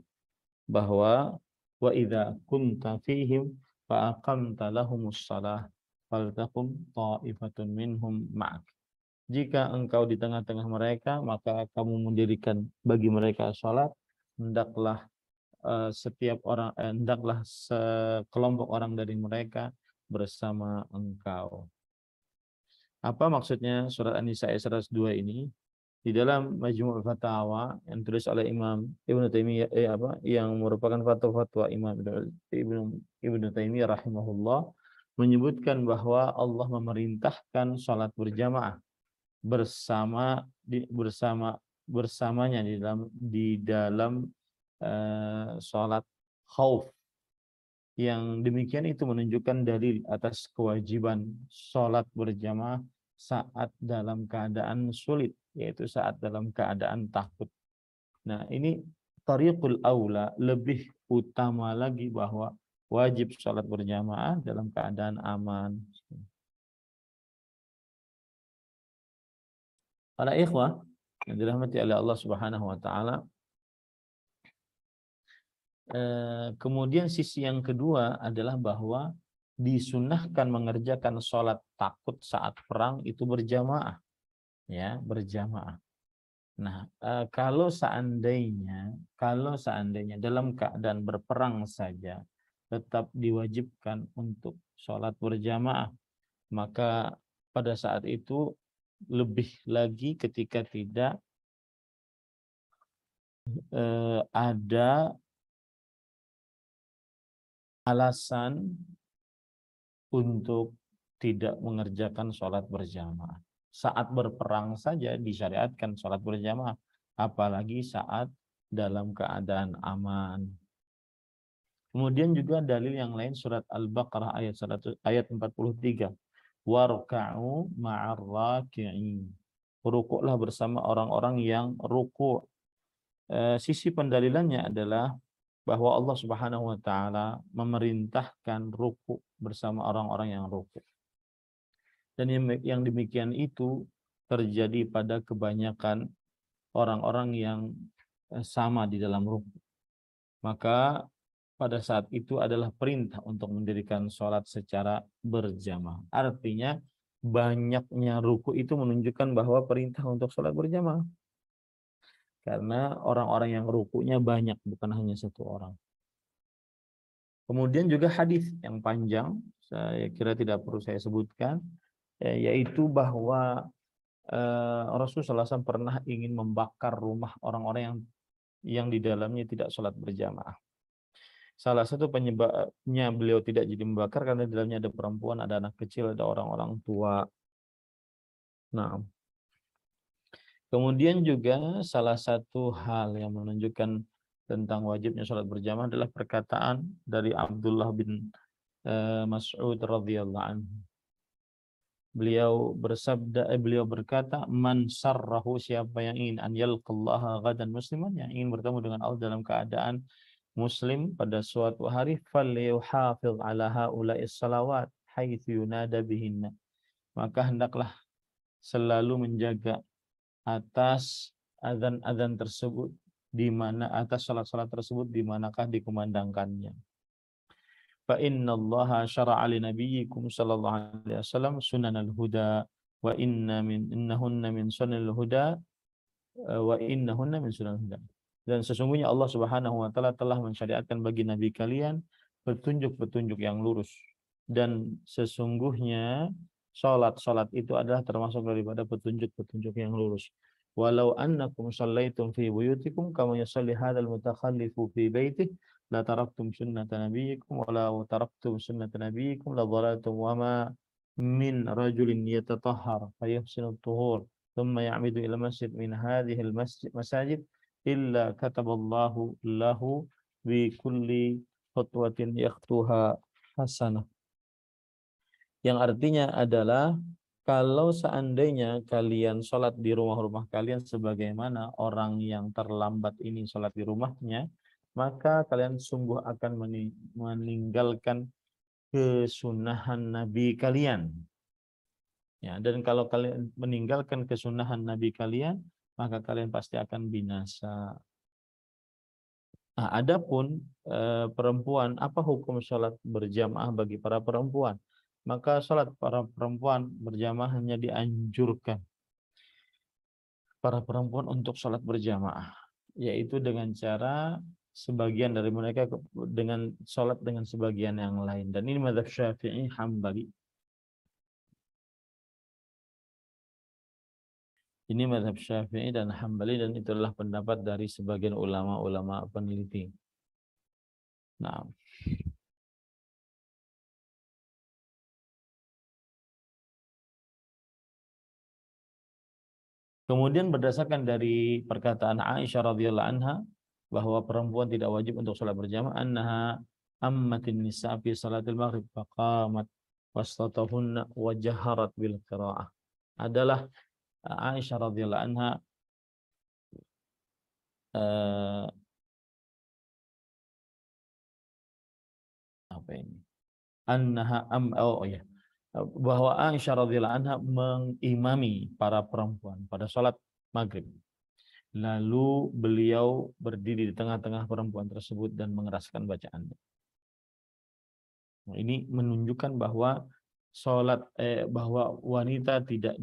bahwa wa idza kunta fihim fa aqamta lahumus shalah faltaqum ta'ifatun minhum ma'ak. Jika engkau di tengah-tengah mereka, maka kamu mendirikan bagi mereka salat, hendaklah hendaklah sekelompok orang dari mereka bersama engkau. Apa maksudnya surat An-Nisa ayat 102 ini? Di dalam Majmu' Fatawa yang ditulis oleh Imam Ibnu Taimiyah yang merupakan fatwa-fatwa Imam Ibnu Taimiyah rahimahullah, menyebutkan bahwa Allah memerintahkan salat berjamaah bersamanya di dalam salat khauf. Yang demikian itu menunjukkan dalil atas kewajiban sholat berjamaah saat dalam keadaan sulit, yaitu saat dalam keadaan takut. Nah, ini tariqul aula, lebih utama lagi bahwa wajib sholat berjamaah dalam keadaan aman. Para ikhwah yang dirahmati oleh Allah Subhanahu wa taala, kemudian sisi yang kedua adalah bahwa disunahkan mengerjakan sholat takut saat perang itu berjamaah, ya, berjamaah. Nah, kalau seandainya dalam keadaan berperang saja tetap diwajibkan untuk sholat berjamaah, maka pada saat itu lebih lagi ketika tidak ada alasan untuk tidak mengerjakan sholat berjamaah. Saat berperang saja disyariatkan sholat berjamaah, apalagi saat dalam keadaan aman. Kemudian juga dalil yang lain, surat Al-Baqarah ayat 43. Warka'u ma'ar raki'in. Rukuklah bersama orang-orang yang rukuk. Sisi pendalilannya adalah bahwa Allah Subhanahu wa taala memerintahkan rukuk bersama orang-orang yang rukuk. Dan yang demikian itu terjadi pada kebanyakan orang-orang yang sama di dalam rukuk. Maka pada saat itu adalah perintah untuk mendirikan sholat secara berjamaah. Artinya banyaknya rukuk itu menunjukkan bahwa perintah untuk sholat berjamaah. Karena orang-orang yang rukuknya banyak, bukan hanya satu orang. Kemudian juga hadis yang panjang, saya kira tidak perlu saya sebutkan, yaitu bahwa Rasulullah SAW pernah ingin membakar rumah orang-orang yang di dalamnya tidak sholat berjamaah. Salah satu penyebabnya beliau tidak jadi membakar karena di dalamnya ada perempuan, ada anak kecil, ada orang-orang tua. Nah, kemudian juga salah satu hal yang menunjukkan tentang wajibnya sholat berjamaah adalah perkataan dari Abdullah bin Mas'ud radhiyallahu anhu. Beliau berkata, man sarrahu, siapa yang ingin an yalqallaha ghadan musliman, yang ingin bertemu dengan Allah dalam keadaan muslim pada suatu hari, falyuhafiz ala haula'is salawat haitsu yunada bihinna, maka hendaklah selalu menjaga atas azan-azan tersebut, di mana atas salat-salat tersebut di manakah dikumandangkannya. Fa innallaha syara'a li nabiyyikum sallallahu alaihi wasallam sunanal huda wa innahunna min sunanil huda wa innahunna min sunanil huda. Dan sesungguhnya Allah Subhanahu wa taala telah mensyariatkan bagi nabi kalian petunjuk-petunjuk yang lurus, dan sesungguhnya salat itu adalah termasuk daripada petunjuk-petunjuk yang lurus. Walau annakum shallaitum fi buyutikum kama yusalli hadzal mutakhallifu fi baitihi la taraktum sunnata nabiyyikum wa la taraktum sunnata nabiyyikum la dhalatum wa ma min rajulin yatatahhar fayahsinu at-tuhur thumma ya'midu ila masjid min hadhihi al-masajid illa kataballahu lahu bi kulli khutwatin yakhtuha hasanah. Yang artinya adalah kalau seandainya kalian sholat di rumah-rumah kalian sebagaimana orang yang terlambat ini sholat di rumahnya, maka kalian sungguh akan meninggalkan kesunahan Nabi kalian. Ya, dan kalau kalian meninggalkan kesunahan Nabi kalian, maka kalian pasti akan binasa. Nah, adapun perempuan, apa hukum sholat berjamaah bagi para perempuan? Maka sholat para perempuan berjamaah hanya dianjurkan para perempuan untuk sholat berjamaah, yaitu dengan cara sebagian dari mereka dengan sholat dengan sebagian yang lain. Dan ini mazhab Syafi'i Hambali. Ini mazhab Syafi'i dan Hambali, dan itulah pendapat dari sebagian ulama-ulama peneliti. Nah, kemudian berdasarkan dari perkataan Aisyah radhiyallahu anha bahwa perempuan tidak wajib untuk sholat berjamaah, annaha ammatin nisa fi salatil maghrib faqamat wastatahunna wa jaharat bil qiraah. Adalah Aisyah radhiyallahu anha apa ini? Bahwa Aisyah radhiyallahu anha mengimami para perempuan pada sholat maghrib. Lalu beliau berdiri di tengah-tengah perempuan tersebut dan mengeraskan bacaannya. Nah, ini menunjukkan bahwa bahwa wanita tidak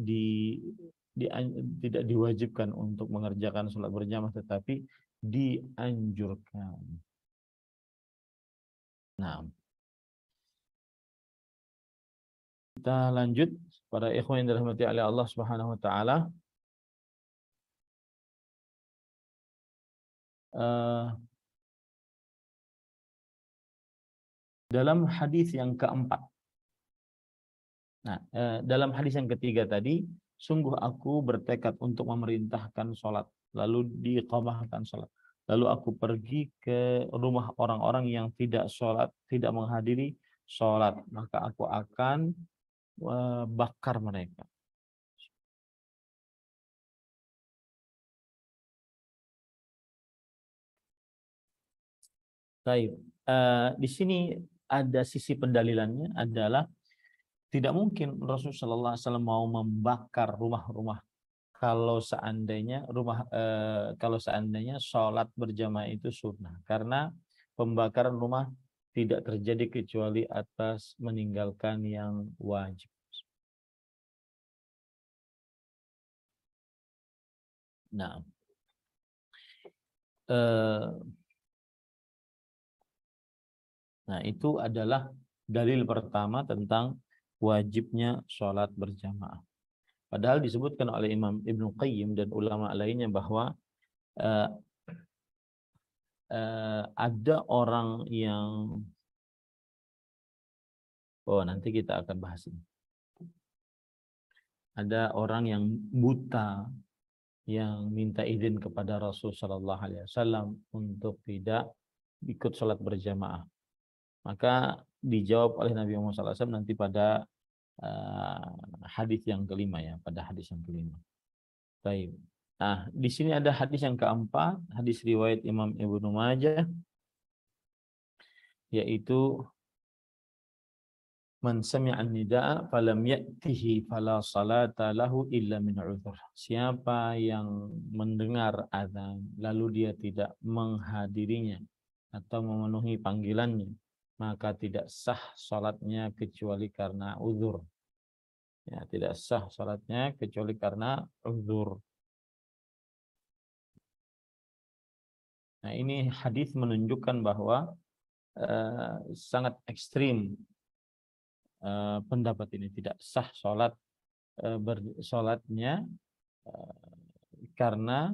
diwajibkan untuk mengerjakan sholat berjamaah, tetapi dianjurkan. Nah, kita lanjut pada ikhwan yang dirahmati oleh Allah Subhanahu wa taala. Dalam hadis yang keempat. Nah, dalam hadis yang ketiga tadi, sungguh aku bertekad untuk memerintahkan sholat, lalu diiqamahkan sholat. Lalu aku pergi ke rumah orang-orang yang tidak sholat, tidak menghadiri sholat, maka aku akan bakar mereka. Baik, di sini ada sisi pendalilannya adalah tidak mungkin Rasulullah SAW mau membakar rumah-rumah kalau seandainya sholat berjamaah itu sunnah, karena pembakaran rumah tidak terjadi kecuali atas meninggalkan yang wajib. Nah, Nah, itu adalah dalil pertama tentang wajibnya sholat berjamaah. Padahal disebutkan oleh Imam Ibnu Qayyim dan ulama lainnya bahwa eh, ada orang yang nanti kita akan bahas ini. Ada orang yang buta yang minta izin kepada Rasul Shallallahu Alaihi Wasallam untuk tidak ikut sholat berjamaah. Maka dijawab oleh Nabi Muhammad SAW nanti pada hadis yang kelima ya, pada hadis yang kelima. Baik. Nah, di sini ada hadis yang keempat, hadis riwayat Imam Ibnu Majah, yaitu man sami'an nida'a falam ya'tihi fala salata lahu illa min udhur. Siapa yang mendengar azan lalu dia tidak menghadirinya atau memenuhi panggilannya, maka tidak sah salatnya kecuali karena uzur. Ya, tidak sah salatnya kecuali karena uzur. Nah, ini hadis menunjukkan bahwa sangat ekstrim pendapat ini, tidak sah sholatnya karena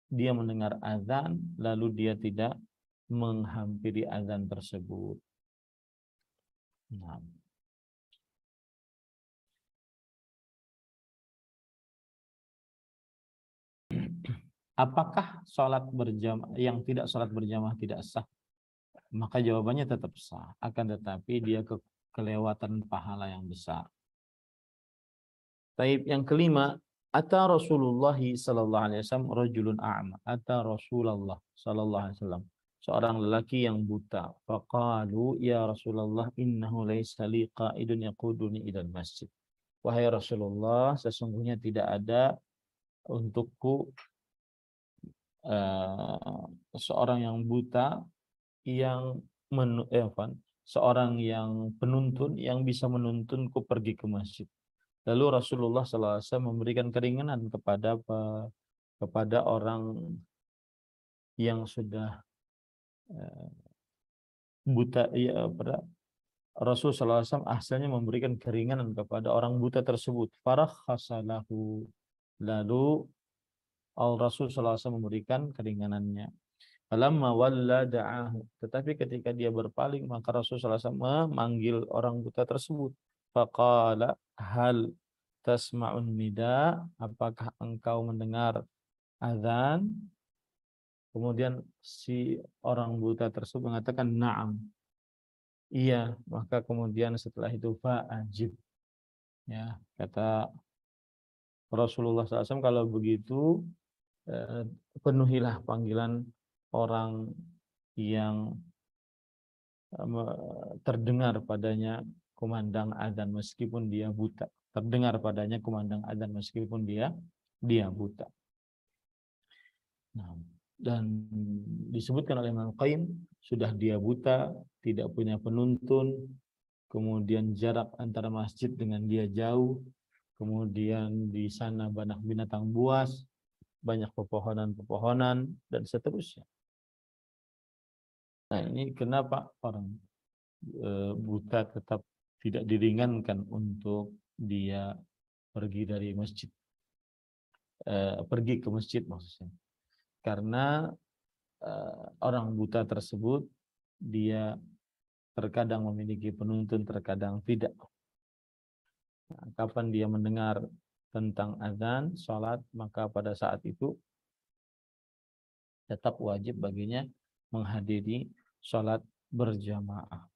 dia mendengar azan lalu dia tidak menghampiri azan tersebut. Nah. Apakah sholat berjamaah yang tidak sholat berjamaah tidak sah? Maka jawabannya tetap sah, akan tetapi dia kelewatan pahala yang besar. Taib yang kelima, ata Rasulullah sallallahu alaihi wasallam rajulun a'ma. Ata Rasulullah sallallahu alaihi wasallam seorang lelaki yang buta. Faqalu ya Rasulullah innahu laisa li qa'idun yaquduni ila masjid. Wahai Rasulullah, sesungguhnya tidak ada untukku seorang yang buta yang seorang yang penuntun yang bisa menuntunku pergi ke masjid. Lalu Rasulullah SAW memberikan keringanan kepada orang yang sudah buta. Ya, Rasulullah SAW asalnya memberikan keringanan kepada orang buta tersebut. Farakhasalahu. Lalu Rasulullah SAW memberikan keringanannya. Falamma walla da'ahu. Tetapi ketika dia berpaling, maka Rasulullah SAW memanggil orang buta tersebut. Faqala hal tasma'un nida, apakah engkau mendengar azan? Kemudian si orang buta tersebut mengatakan na'am. Iya, maka kemudian setelah itu fa'ajib. Ya, kata Rasulullah SAW, kalau begitu penuhilah panggilan orang yang terdengar padanya kumandang azan meskipun dia buta. Terdengar padanya kumandang azan meskipun dia buta. Nah, dan disebutkan oleh Imam Qayyim, sudah dia buta, tidak punya penuntun, kemudian jarak antara masjid dengan dia jauh, kemudian di sana banyak binatang buas, banyak pepohonan-pepohonan, dan seterusnya. Nah, ini kenapa orang buta tetap tidak diringankan untuk dia pergi dari masjid, pergi ke masjid maksudnya, karena orang buta tersebut dia terkadang memiliki penuntun, terkadang tidak. Nah, kapan dia mendengar tentang azan sholat, maka pada saat itu tetap wajib baginya menghadiri sholat berjamaah.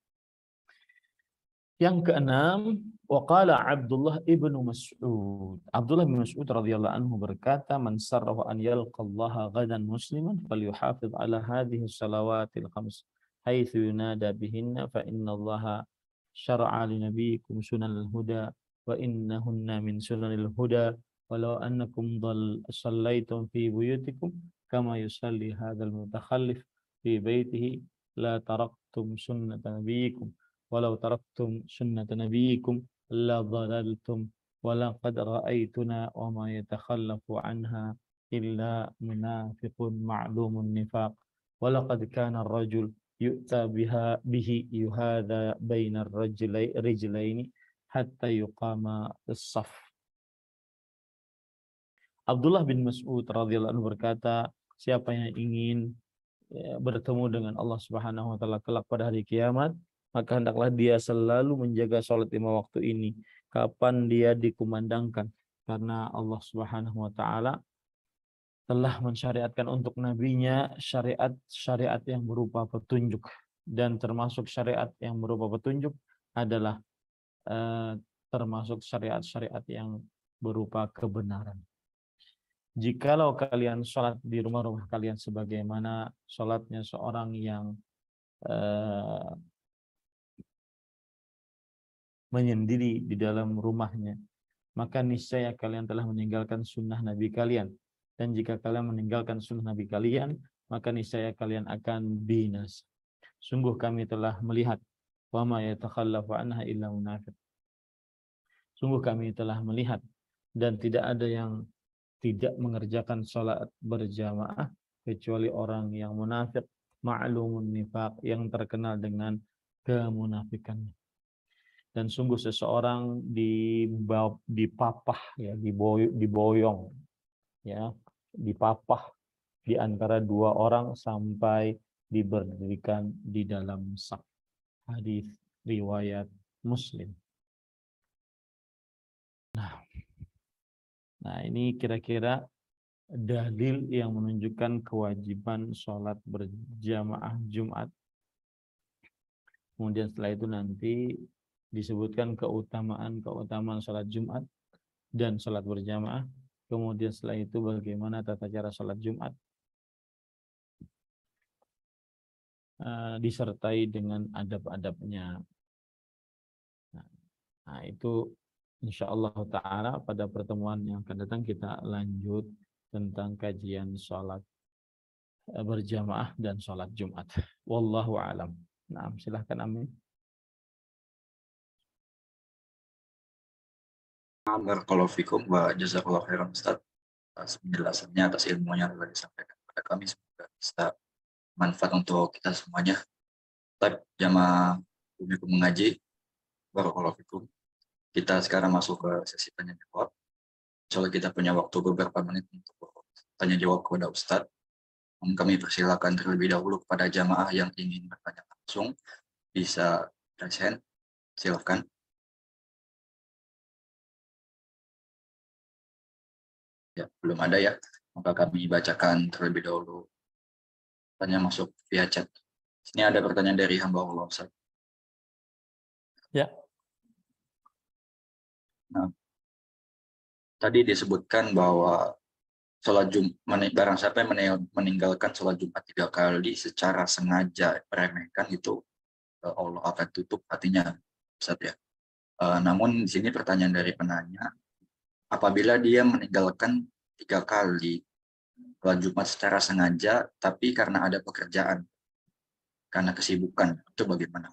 Yang keenam, waqala Abdullah ibnu Mas'ud. Abdullah bin Mas'ud radhiyallahu anhu berkata, "Man sarrahu an yalqallaha ghadan musliman falyuhafidh ala hadhihi salawatil khams haitsu yunada bihinna fa innallaha syara'a li nabiyyikum sunanal huda wa innahunna min sunanil huda walau annakum sallaitum fi buyutikum kama yusalli hadzal mutakhallif fi baitihi la taraktum sunnata nabiyyikum walau taraktum sunnata nabiyikum la dhalaltum walaqad ra'aituna wa ma yatakhallafu anha illa munafiqun ma'lumun nifaq walaqad kana ar-rajul yu'ta bihi yuhadha bainar rijlaini hatta yuqama as-saf. Abdullah bin Mas'ud radhiyallahu anhu berkata, siapa yang ingin bertemu dengan Allah Subhanahu wa taala kelak pada hari kiamat, maka hendaklah dia selalu menjaga salat 5 waktu ini kapan dia dikumandangkan, karena Allah Subhanahu wa taala telah mensyariatkan untuk nabinya syariat yang berupa petunjuk, dan termasuk syariat yang berupa petunjuk adalah termasuk syariat-syariat yang berupa kebenaran. Jikalau kalian sholat di rumah-rumah kalian sebagaimana sholatnya seorang yang menyendiri di dalam rumahnya, maka niscaya kalian telah meninggalkan sunnah Nabi kalian. Dan jika kalian meninggalkan sunnah Nabi kalian, maka niscaya kalian akan binasa. Sungguh kami telah melihat, wa ma yatakhallafu anha illa munafiq. Sungguh kami telah melihat, dan tidak ada yang tidak mengerjakan sholat berjamaah kecuali orang yang munafik, ma'lumun nifaq, yang terkenal dengan kemunafikannya. Dan sungguh seseorang dipapah ya, diboyong ya, dipapah di antara dua orang sampai diberdirikan di dalam saf. Hadis riwayat Muslim. Nah, ini kira-kira dalil yang menunjukkan kewajiban sholat berjamaah Jumat. Kemudian setelah itu nanti disebutkan keutamaan sholat Jumat dan sholat berjamaah. Kemudian setelah itu bagaimana tata cara sholat Jumat, disertai dengan adab-adabnya. Nah, itu insyaallah ta'ala pada pertemuan yang akan datang kita lanjut tentang kajian sholat berjamaah dan sholat Jumat. Wallahu a'lam. Nah, silahkan Amin. Barakallahu fikum wa jazakallahu khairan Ustaz atas penjelasannya, atas ilmunya yang telah disampaikan kepada kami. Semoga bisa manfaat untuk kita semuanya. Baik, jamaah Umikum mengaji, barakallahu fikum. Kita sekarang masuk ke sesi tanya jawab. Insyaallah kita punya waktu beberapa menit untuk tanya jawab kepada Ustaz. Kami persilakan terlebih dahulu kepada jamaah yang ingin bertanya langsung, bisa raise hand, silakan. Ya, belum ada ya. Maka kami bacakan terlebih dahulu. Tanya masuk via chat. Ini ada pertanyaan dari hamba Allah, Ustaz. Ya. Nah, tadi disebutkan bahwa sholat Jumat, barang siapa yang meninggalkan sholat Jumat 3 kali secara sengaja meremehkan, itu Allah akan tutup hatinya, Ustaz ya. Namun di sini pertanyaan dari penanya, apabila dia meninggalkan 3 kali sholat Jumat secara sengaja, tapi karena ada pekerjaan, karena kesibukan, itu bagaimana?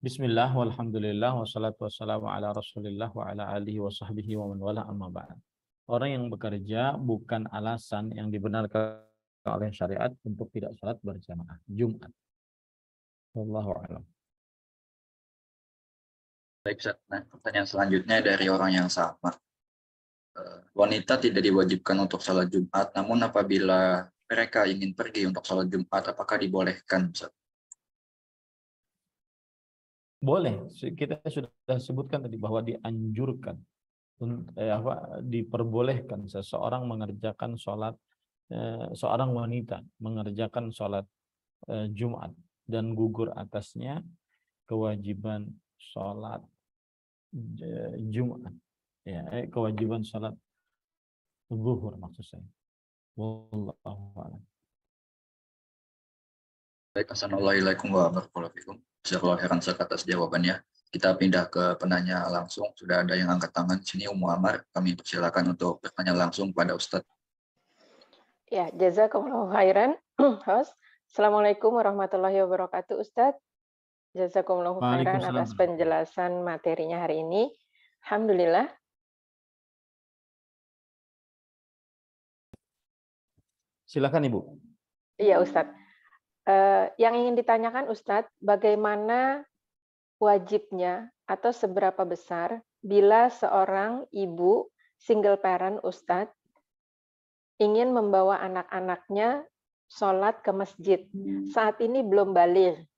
Bismillah, walhamdulillah, wassalatu wassalamu ala rasulillah wa ala alihi wa sahbihi wa man wala amma ba'd. Orang yang bekerja bukan alasan yang dibenarkan oleh syariat untuk tidak sholat berjamaah Jumat. Wallahu a'lam. Baik, nah, pertanyaan selanjutnya dari orang yang sama. Wanita tidak diwajibkan untuk sholat Jumat, namun apabila mereka ingin pergi untuk sholat Jumat, apakah dibolehkan, Ustaz? Boleh, kita sudah sebutkan tadi bahwa dianjurkan, diperbolehkan seseorang mengerjakan sholat, seorang wanita mengerjakan sholat Jumat dan gugur atasnya kewajiban sholat Jumat, ya, kewajiban sholat zuhur maksud saya. Wallahu a'lam. Baik, assalamualaikum warahmatullahi wabarakatuh. Jazakallahu khairan atas jawabannya. Kita pindah ke penanya langsung. Sudah ada yang angkat tangan. Sini Ummu Amar, kami persilakan untuk bertanya langsung pada Ustadz. Ya, jazakumullahu khairan, host. Assalamualaikum warahmatullahi wabarakatuh, Ustadz. Jazakumullahu khairan atas penjelasan materinya hari ini. Alhamdulillah. Silakan Ibu. Iya, Ustadz. Yang ingin ditanyakan Ustadz, bagaimana wajibnya atau seberapa besar bila seorang ibu single parent Ustadz ingin membawa anak-anaknya sholat ke masjid. Saat ini belum balik,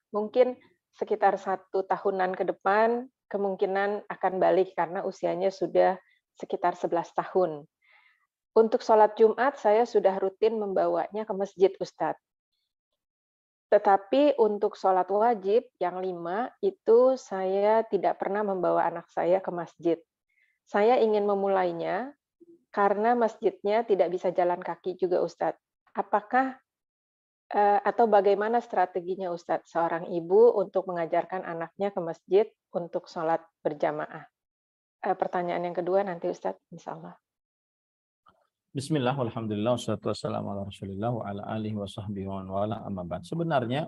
mungkin sekitar 1 tahunan ke depan kemungkinan akan balik karena usianya sudah sekitar 11 tahun. Untuk sholat Jumat saya sudah rutin membawanya ke masjid Ustadz. Tetapi untuk sholat wajib yang 5 itu saya tidak pernah membawa anak saya ke masjid. Saya ingin memulainya karena masjidnya tidak bisa jalan kaki juga Ustadz. Apakah atau bagaimana strateginya Ustadz seorang ibu untuk mengajarkan anaknya ke masjid untuk sholat berjamaah? Pertanyaan yang kedua nanti Ustadz, insya Allah. Bismillah, alhamdulillah, wassalatu wassalamu ala rasulillah wa ala alihi wa sahbihi wa ala amma ba'd. Sebenarnya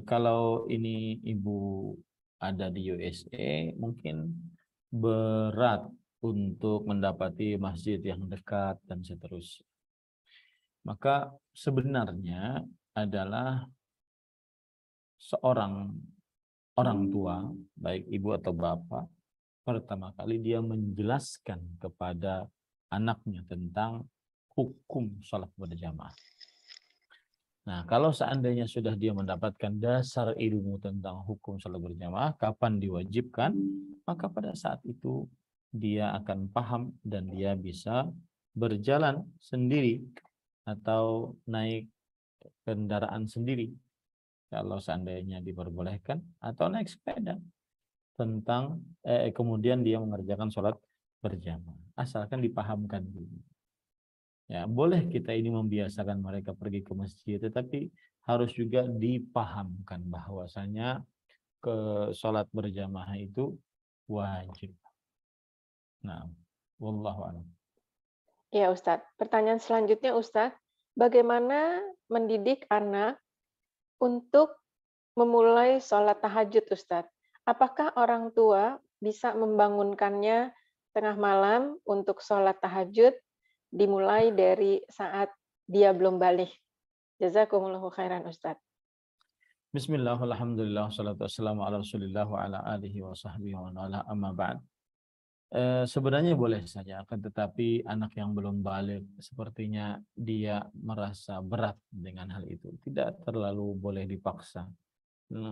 kalau ini ibu ada di USA mungkin berat untuk mendapati masjid yang dekat dan seterusnya. Maka sebenarnya adalah seorang orang tua, baik ibu atau bapak, pertama kali dia menjelaskan kepada anaknya tentang hukum sholat berjamaah. Nah, kalau seandainya sudah dia mendapatkan dasar ilmu tentang hukum sholat berjamaah, kapan diwajibkan, maka pada saat itu dia akan paham dan dia bisa berjalan sendiri atau naik kendaraan sendiri kalau seandainya diperbolehkan, atau naik sepeda tentang kemudian dia mengerjakan sholat berjamaah, asalkan dipahamkan dulu. Ya, boleh kita ini membiasakan mereka pergi ke masjid, tetapi harus juga dipahamkan bahwasanya ke sholat berjamaah itu wajib. Nah, wallahu a'lam. Ya Ustadz, pertanyaan selanjutnya Ustadz, bagaimana mendidik anak untuk memulai sholat tahajud Ustadz? Apakah orang tua bisa membangunkannya tengah malam untuk sholat tahajud dimulai dari saat dia belum balik? Jazakumullahu khairan Ustadz. Bismillah, alhamdulillah, salatu wassalamu ala rasulillah wa ala alihi wa sahbihi wa ala amma ba'd. Sebenarnya boleh saja, akan tetapi anak yang belum balik sepertinya dia merasa berat dengan hal itu. Tidak terlalu boleh dipaksa.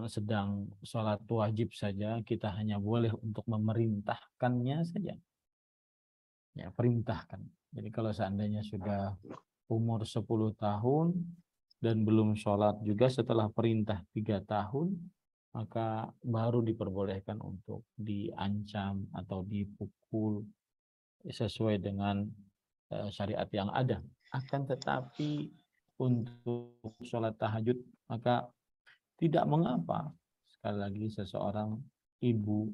Sedang sholat wajib saja kita hanya boleh untuk memerintahkannya saja. Ya, perintahkan. Jadi kalau seandainya sudah umur 10 tahun dan belum sholat juga setelah perintah 3 tahun, maka baru diperbolehkan untuk diancam atau dipukul sesuai dengan syariat yang ada. Akan tetapi untuk sholat tahajud maka tidak mengapa sekali lagi seseorang ibu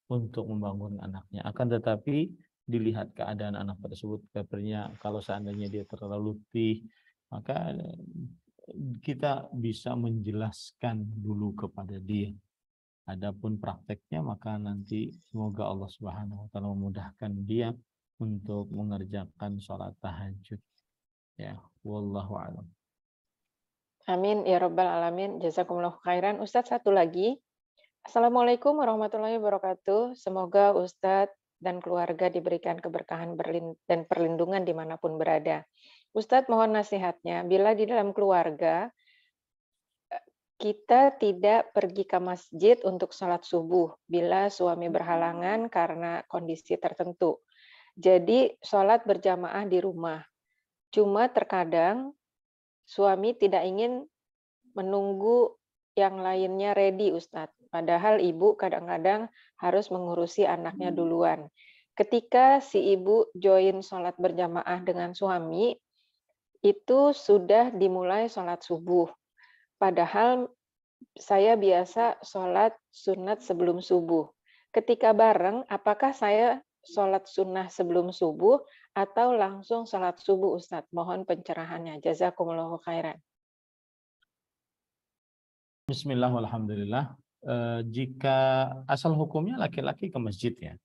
untuk membangun anaknya. Akan tetapi dilihat keadaan anak tersebut, kabarnya kalau seandainya dia terlalu letih, maka kita bisa menjelaskan dulu kepada dia. Adapun prakteknya maka nanti semoga Allah Subhanahu wa taala memudahkan dia untuk mengerjakan sholat tahajud. Ya, wallahu a'lam. Amin ya rabbal alamin. Jazakumullahu khairan. Ustadz, satu lagi. Assalamualaikum warahmatullahi wabarakatuh. Semoga Ustadz dan keluarga diberikan keberkahan dan perlindungan dimanapun berada. Ustadz, mohon nasihatnya, bila di dalam keluarga kita tidak pergi ke masjid untuk sholat subuh, bila suami berhalangan karena kondisi tertentu. Jadi sholat berjamaah di rumah. Cuma terkadang suami tidak ingin menunggu yang lainnya ready, Ustadz. Padahal ibu kadang-kadang harus mengurusi anaknya duluan. Ketika si ibu join sholat berjamaah dengan suami, itu sudah dimulai sholat subuh. Padahal saya biasa sholat sunat sebelum subuh. Ketika bareng, apakah saya sholat sunnah sebelum subuh atau langsung sholat subuh, Ustadz? Mohon pencerahannya. Jazakumullahu khairan. Bismillah, alhamdulillah. Jika asal hukumnya laki-laki ke masjid ya.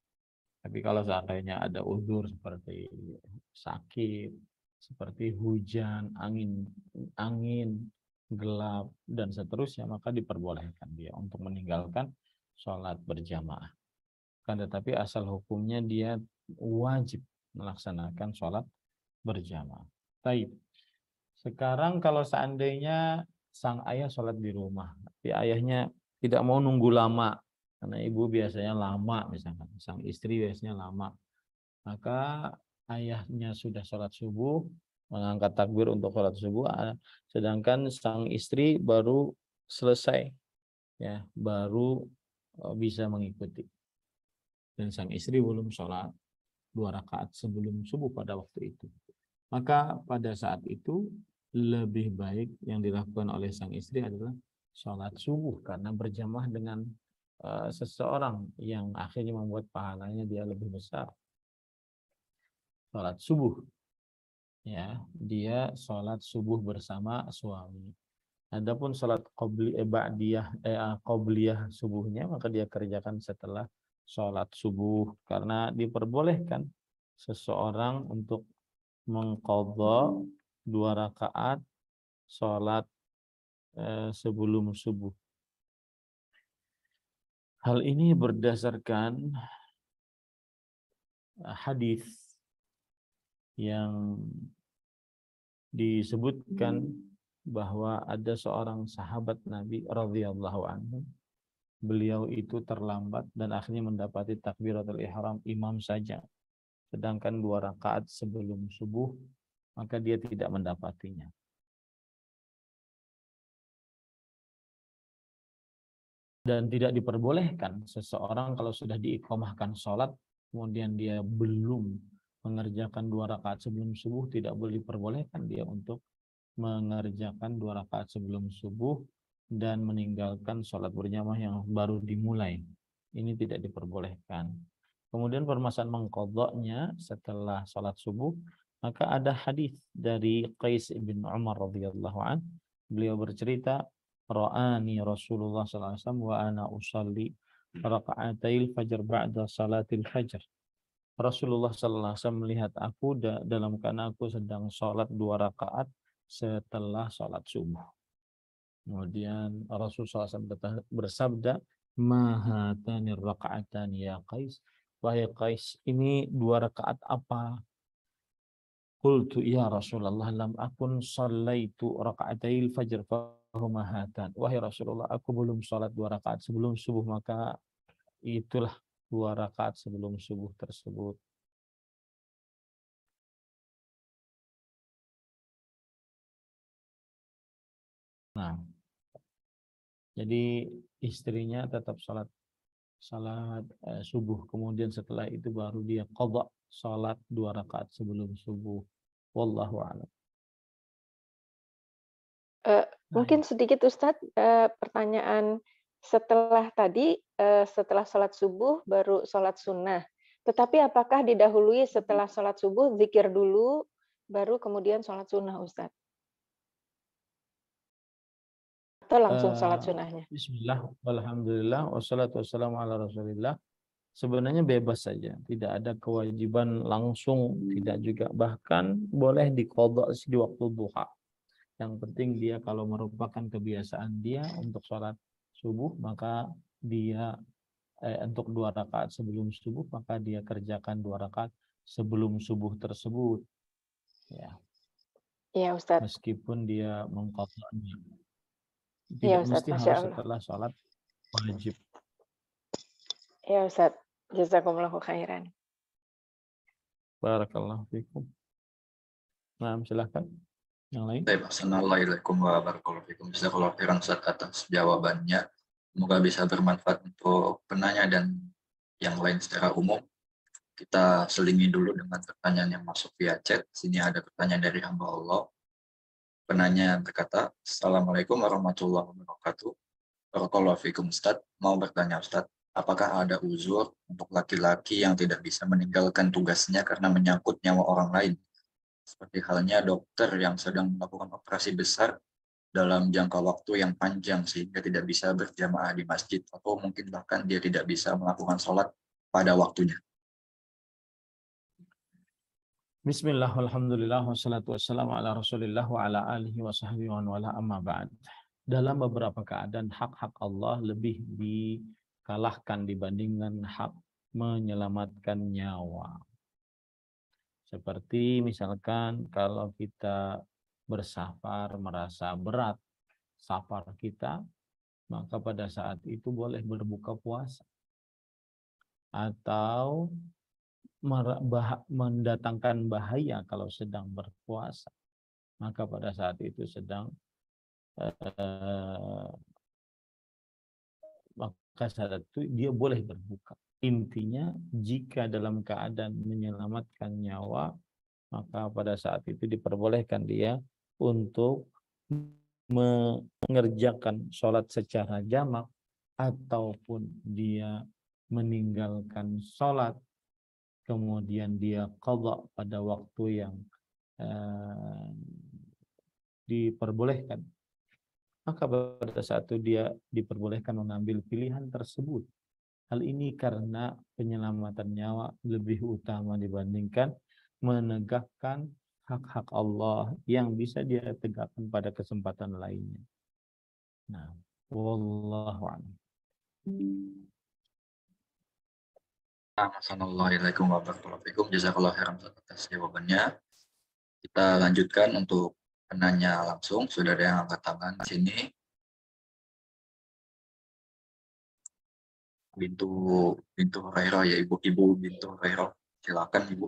Tapi kalau seandainya ada uzur seperti sakit, seperti hujan, angin, gelap, dan seterusnya, maka diperbolehkan dia untuk meninggalkan sholat berjamaah. Kan tetapi asal hukumnya dia wajib melaksanakan sholat berjamaah. Baik. Sekarang kalau seandainya sang ayah sholat di rumah, tapi ayahnya tidak mau nunggu lama, karena ibu biasanya lama, misalkan sang istri biasanya lama, maka ayahnya sudah sholat subuh, mengangkat takbir untuk sholat subuh, sedangkan sang istri baru selesai, ya, baru bisa mengikuti, dan sang istri belum sholat 2 rakaat sebelum subuh pada waktu itu. Maka pada saat itu lebih baik yang dilakukan oleh sang istri adalah sholat subuh, karena berjamaah dengan seseorang yang akhirnya membuat pahalanya dia lebih besar. Sholat subuh, ya, dia sholat subuh bersama suami. Adapun sholat qobliyah subuhnya, maka dia kerjakan setelah sholat subuh, karena diperbolehkan seseorang untuk mengqadha 2 rakaat sholat sebelum subuh. Hal ini berdasarkan hadis yang disebutkan bahwa ada seorang sahabat Nabi radhiyallahu anhu, beliau itu terlambat dan akhirnya mendapati takbiratul ihram imam saja, sedangkan 2 rakaat sebelum subuh maka dia tidak mendapatinya. Dan tidak diperbolehkan seseorang kalau sudah diiqamahkan sholat kemudian dia belum mengerjakan 2 rakaat sebelum subuh, tidak boleh diperbolehkan dia untuk mengerjakan 2 rakaat sebelum subuh dan meninggalkan sholat berjamaah yang baru dimulai. Ini tidak diperbolehkan. Kemudian permasalahan mengqadha'nya setelah sholat subuh, maka ada hadis dari Qais bin Umar radhiyallahu an. Beliau bercerita, ra'ani Rasulullah sallallahu alaihi wasallam wa ana usalli raka'atail fajr ba'da salatil fajr. Rasulullah sallallahu alaihi wasallam melihat aku dalam keadaan aku sedang sholat 2 rakaat setelah sholat subuh. Kemudian Rasulullah SAW bersabda, mahatani raka'atan ya Qais. Wahai Qais, ini 2 rakaat apa? Qultu ya Rasulullah lam akun sallaitu raka'atail fajr fahuma hatan. Wahai Rasulullah, aku belum sholat 2 rakaat sebelum subuh, maka itulah 2 rakaat sebelum subuh tersebut. Nah, jadi istrinya tetap sholat subuh, kemudian setelah itu baru dia qadha sholat 2 rakaat sebelum subuh. Wallahu a'lam. Mungkin sedikit Ustadz, pertanyaan setelah tadi, setelah sholat subuh baru sholat sunnah. Tetapi apakah didahului setelah sholat subuh zikir dulu, baru kemudian sholat sunnah Ustadz? Atau langsung sholat sunnahnya? Bismillah, alhamdulillah, wassalatu wassalamu ala rasulillah. Sebenarnya bebas saja, tidak ada kewajiban langsung, tidak juga, bahkan boleh diqadha di waktu duha. Yang penting dia kalau merupakan kebiasaan dia untuk sholat subuh, maka dia untuk 2 rakaat sebelum subuh, maka dia kerjakan 2 rakaat sebelum subuh tersebut. Ya. Iya Ustadz. Meskipun dia mengqadha'nya. Iya Tidak Ustadz, mesti Masya harus Allah. setelah sholat wajib. Iya Ustadz, jazakumullahu khairan. Barakallahu fikum. Nah, silakan. Yang lain. Baik, Assalamualaikum warahmatullahi wabarakatuh. Jazakallahu khairan Ustaz atas jawabannya. Semoga bisa bermanfaat untuk penanya dan yang lain secara umum. Kita selingi dulu dengan pertanyaan yang masuk via chat. Sini ada pertanyaan dari hamba Allah. Penanya berkata, Assalamualaikum warahmatullahi wabarakatuh. Barakallahu fikum Ustaz. Mau bertanya Ustaz, apakah ada uzur untuk laki-laki yang tidak bisa meninggalkan tugasnya karena menyangkut nyawa orang lain? Seperti halnya dokter yang sedang melakukan operasi besar dalam jangka waktu yang panjang sehingga tidak bisa berjamaah di masjid, atau mungkin bahkan dia tidak bisa melakukan sholat pada waktunya. Bismillah, alhamdulillah, wassalatu wassalamu ala rasulillah wa ala alihi wa sahbihi wa wala amma ba'd. Dalam beberapa keadaan hak-hak Allah lebih dikalahkan dibandingkan hak menyelamatkan nyawa. Seperti misalkan kalau kita bersafar merasa berat safar kita, maka pada saat itu boleh berbuka puasa. Atau mendatangkan bahaya kalau sedang berpuasa, maka pada saat itu maka saat itu dia boleh berbuka. Intinya jika dalam keadaan menyelamatkan nyawa, maka pada saat itu diperbolehkan dia untuk mengerjakan sholat secara jamak, ataupun dia meninggalkan sholat kemudian dia qadha pada waktu yang diperbolehkan, maka pada saat itu dia diperbolehkan mengambil pilihan tersebut. Hal ini karena penyelamatan nyawa lebih utama dibandingkan menegakkan hak-hak Allah yang bisa dia tegakkan pada kesempatan lainnya. Nah, wallahu a'lam. Assalamualaikum warahmatullahi wabarakatuh. Jazakallah khairan atas jawabannya. Kita lanjutkan untuk penanya langsung. Sudah ada yang angkat tangan di sini. Bintu Hurairah ya, Ibu Bintu Hurairah. Silakan Ibu.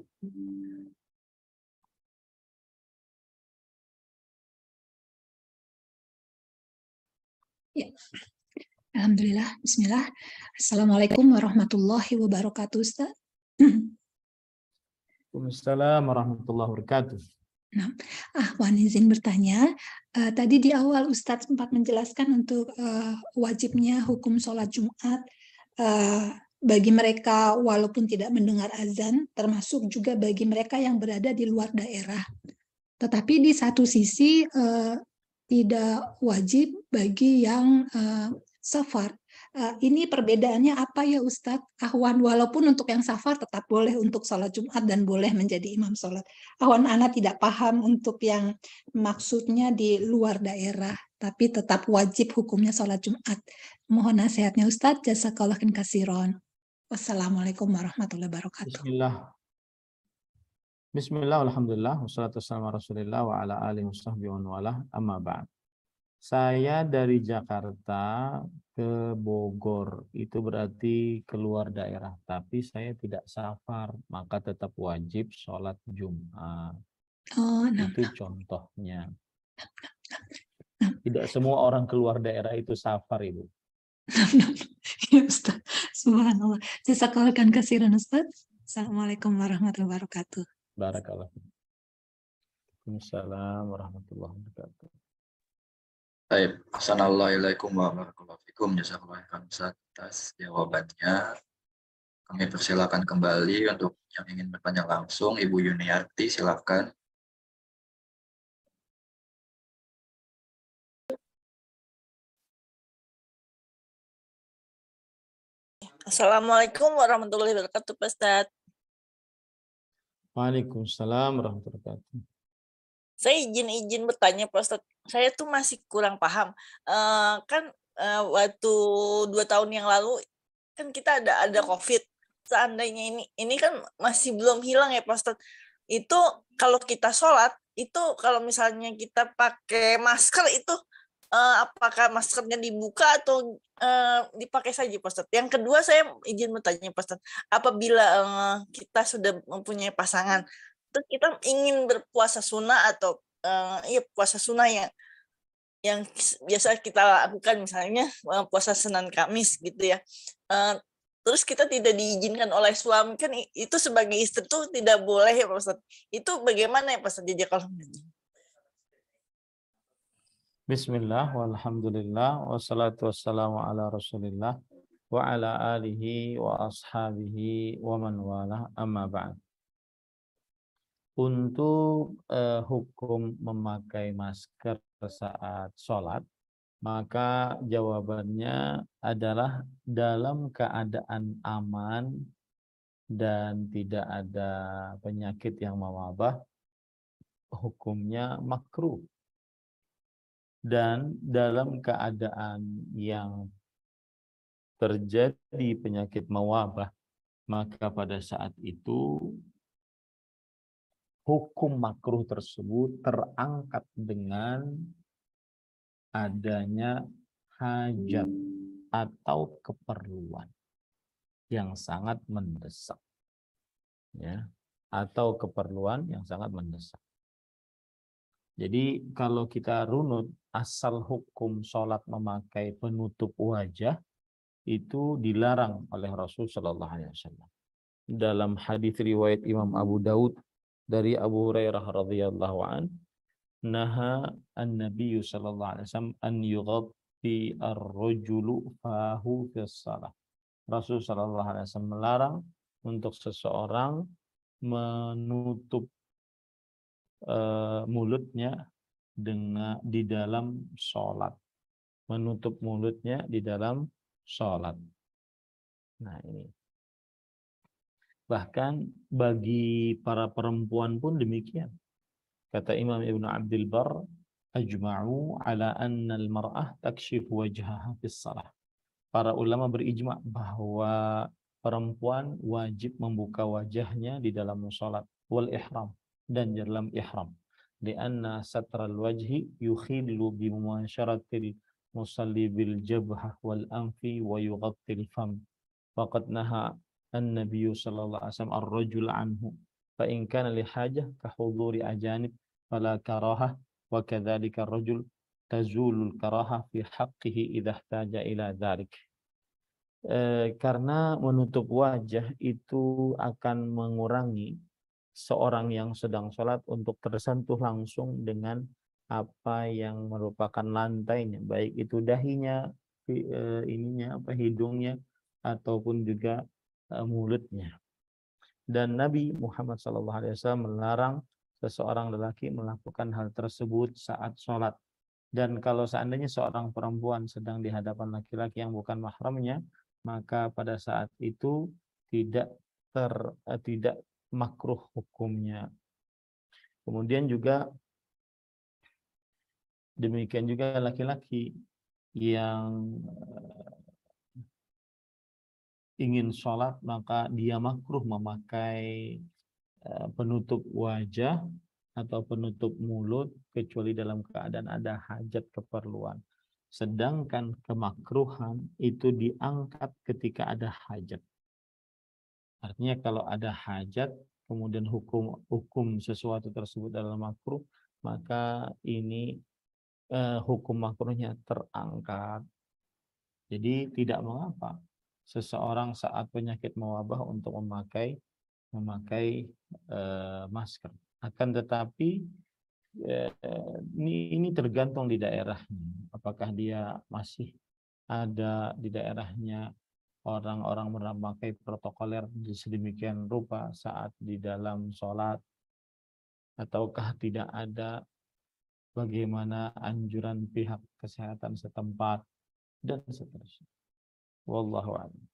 Ya. Alhamdulillah, bismillah. Assalamualaikum warahmatullahi wabarakatuh, Ustaz. Waalaikumsalam warahmatullahi wabarakatuh. Nah, Wan izin bertanya, tadi di awal Ustadz sempat menjelaskan untuk wajibnya hukum sholat Jumat bagi mereka walaupun tidak mendengar azan, termasuk juga bagi mereka yang berada di luar daerah. Tetapi di satu sisi tidak wajib bagi yang safar. Ini perbedaannya apa ya Ustadz? Ahwan, walaupun untuk yang safar tetap boleh untuk sholat Jumat dan boleh menjadi imam sholat. Ahwan, ana tidak paham untuk yang maksudnya di luar daerah, tapi tetap wajib hukumnya sholat Jumat. Mohon nasihatnya Ustadz, jazakallah katsiran. Wassalamualaikum warahmatullahi wabarakatuh. Bismillah, alhamdulillah, wassalatu wassalamu ala rasulillah wa ala alihi wasahbihi wa wala amma ba'd. Saya dari Jakarta ke Bogor, itu berarti keluar daerah, tapi saya tidak safar, maka tetap wajib sholat Jumat. Itu contohnya. Tidak semua orang keluar daerah itu safar, Ibu. Ya Ustaz, subhanallah. Jazakallah katsiran Ustaz. Assalamualaikum warahmatullahi wabarakatuh. Barakallah. Waalaikumsalam warahmatullahi wabarakatuh. Baik, assalamualaikum warahmatullahi wabarakatuh. Jazakallah khairan atas jawabannya. Kami persilakan kembali untuk yang ingin bertanya langsung, Ibu Yuniarti, silakan. Assalamualaikum warahmatullahi wabarakatuh, Pak Ustadz. Waalaikumsalam warahmatullahi wabarakatuh. Saya izin bertanya, Pak Ustadz. Saya tuh masih kurang paham. Waktu 2 tahun yang lalu kan kita ada COVID. Seandainya ini kan masih belum hilang ya, Pak Ustadz. Itu kalau kita sholat, itu kalau misalnya kita pakai masker itu apakah maskernya dibuka atau dipakai saja, Pak Ustadz? Yang kedua saya izin bertanya, Pak Ustadz. Apabila kita sudah mempunyai pasangan, terus kita ingin berpuasa sunnah atau puasa sunnah yang biasa kita lakukan, misalnya puasa Senin Kamis gitu ya. Terus kita tidak diizinkan oleh suami, kan itu sebagai istri tuh tidak boleh ya Pak Ustadz. Itu bagaimana ya Pak Ustadz? Bismillah, walhamdulillah, wassalatu wassalamu ala rasulillah wa ala alihi wa ashabihi wa man wala amma ba'd. Untuk hukum memakai masker saat sholat, maka jawabannya adalah dalam keadaan aman dan tidak ada penyakit yang mewabah, hukumnya makruh. Dan dalam keadaan yang terjadi penyakit mewabah, maka pada saat itu hukum makruh tersebut terangkat dengan adanya hajat atau keperluan yang sangat mendesak, ya, atau keperluan yang sangat mendesak. Jadi kalau kita runut asal hukum sholat memakai penutup wajah itu dilarang oleh Rasul Shallallahu Alaihi Wasallam. Dalam hadis riwayat Imam Abu Daud dari Abu Hurairah radhiyallahu an, naha an-nabiy sallallahu alaihi wasallam an yughatti ar-rajulu fahu fi shalah. Rasul sallallahu alaihi wasallam melarang untuk seseorang menutup mulutnya di dalam sholat, menutup mulutnya di dalam sholat. Nah ini. Bahkan bagi para perempuan pun demikian. Kata Imam Ibn Abdul Bar, ajma'u ala anna al-mar'ah takshifu wajhaha fi shalah. Para ulama berijma bahwa perempuan wajib membuka wajahnya di dalam sholat wal ihram dan dalam ihram. Lianna satral wajhi yukhillu bi mumasyaratil musalli bil jabhah wal anfi wa yughattil fam. Faqad naha an-nabiy sallallahu alaihi wasallam ar-rajul anhu fa in kana li hajah ka huduri ajanib fala karahah wa kadzalika ar-rajul tazulul karahah fi haqqihi idza ihtaja ila dzalik. Karena menutup wajah itu akan mengurangi seorang yang sedang sholat untuk tersentuh langsung dengan apa yang merupakan lantainya, baik itu dahinya, hidungnya, ataupun juga mulutnya. Dan Nabi Muhammad SAW melarang seseorang lelaki melakukan hal tersebut saat sholat. Dan kalau seandainya seorang perempuan sedang di hadapan laki-laki yang bukan mahramnya, maka pada saat itu tidak makruh hukumnya. Kemudian juga demikian juga laki-laki yang ingin sholat, maka dia makruh memakai penutup wajah atau penutup mulut kecuali dalam keadaan ada hajat keperluan. Sedangkan kemakruhan itu diangkat ketika ada hajat. Artinya kalau ada hajat, kemudian hukum sesuatu tersebut adalah makruh, maka ini hukum makruhnya terangkat. Jadi tidak mengapa seseorang saat penyakit mewabah untuk memakai masker. Akan tetapi ini tergantung di daerahnya. Apakah dia masih ada di daerahnya orang-orang memakai protokoler sedemikian rupa saat di dalam sholat, ataukah tidak ada, bagaimana anjuran pihak kesehatan setempat, dan seterusnya. Wallahu a'lam.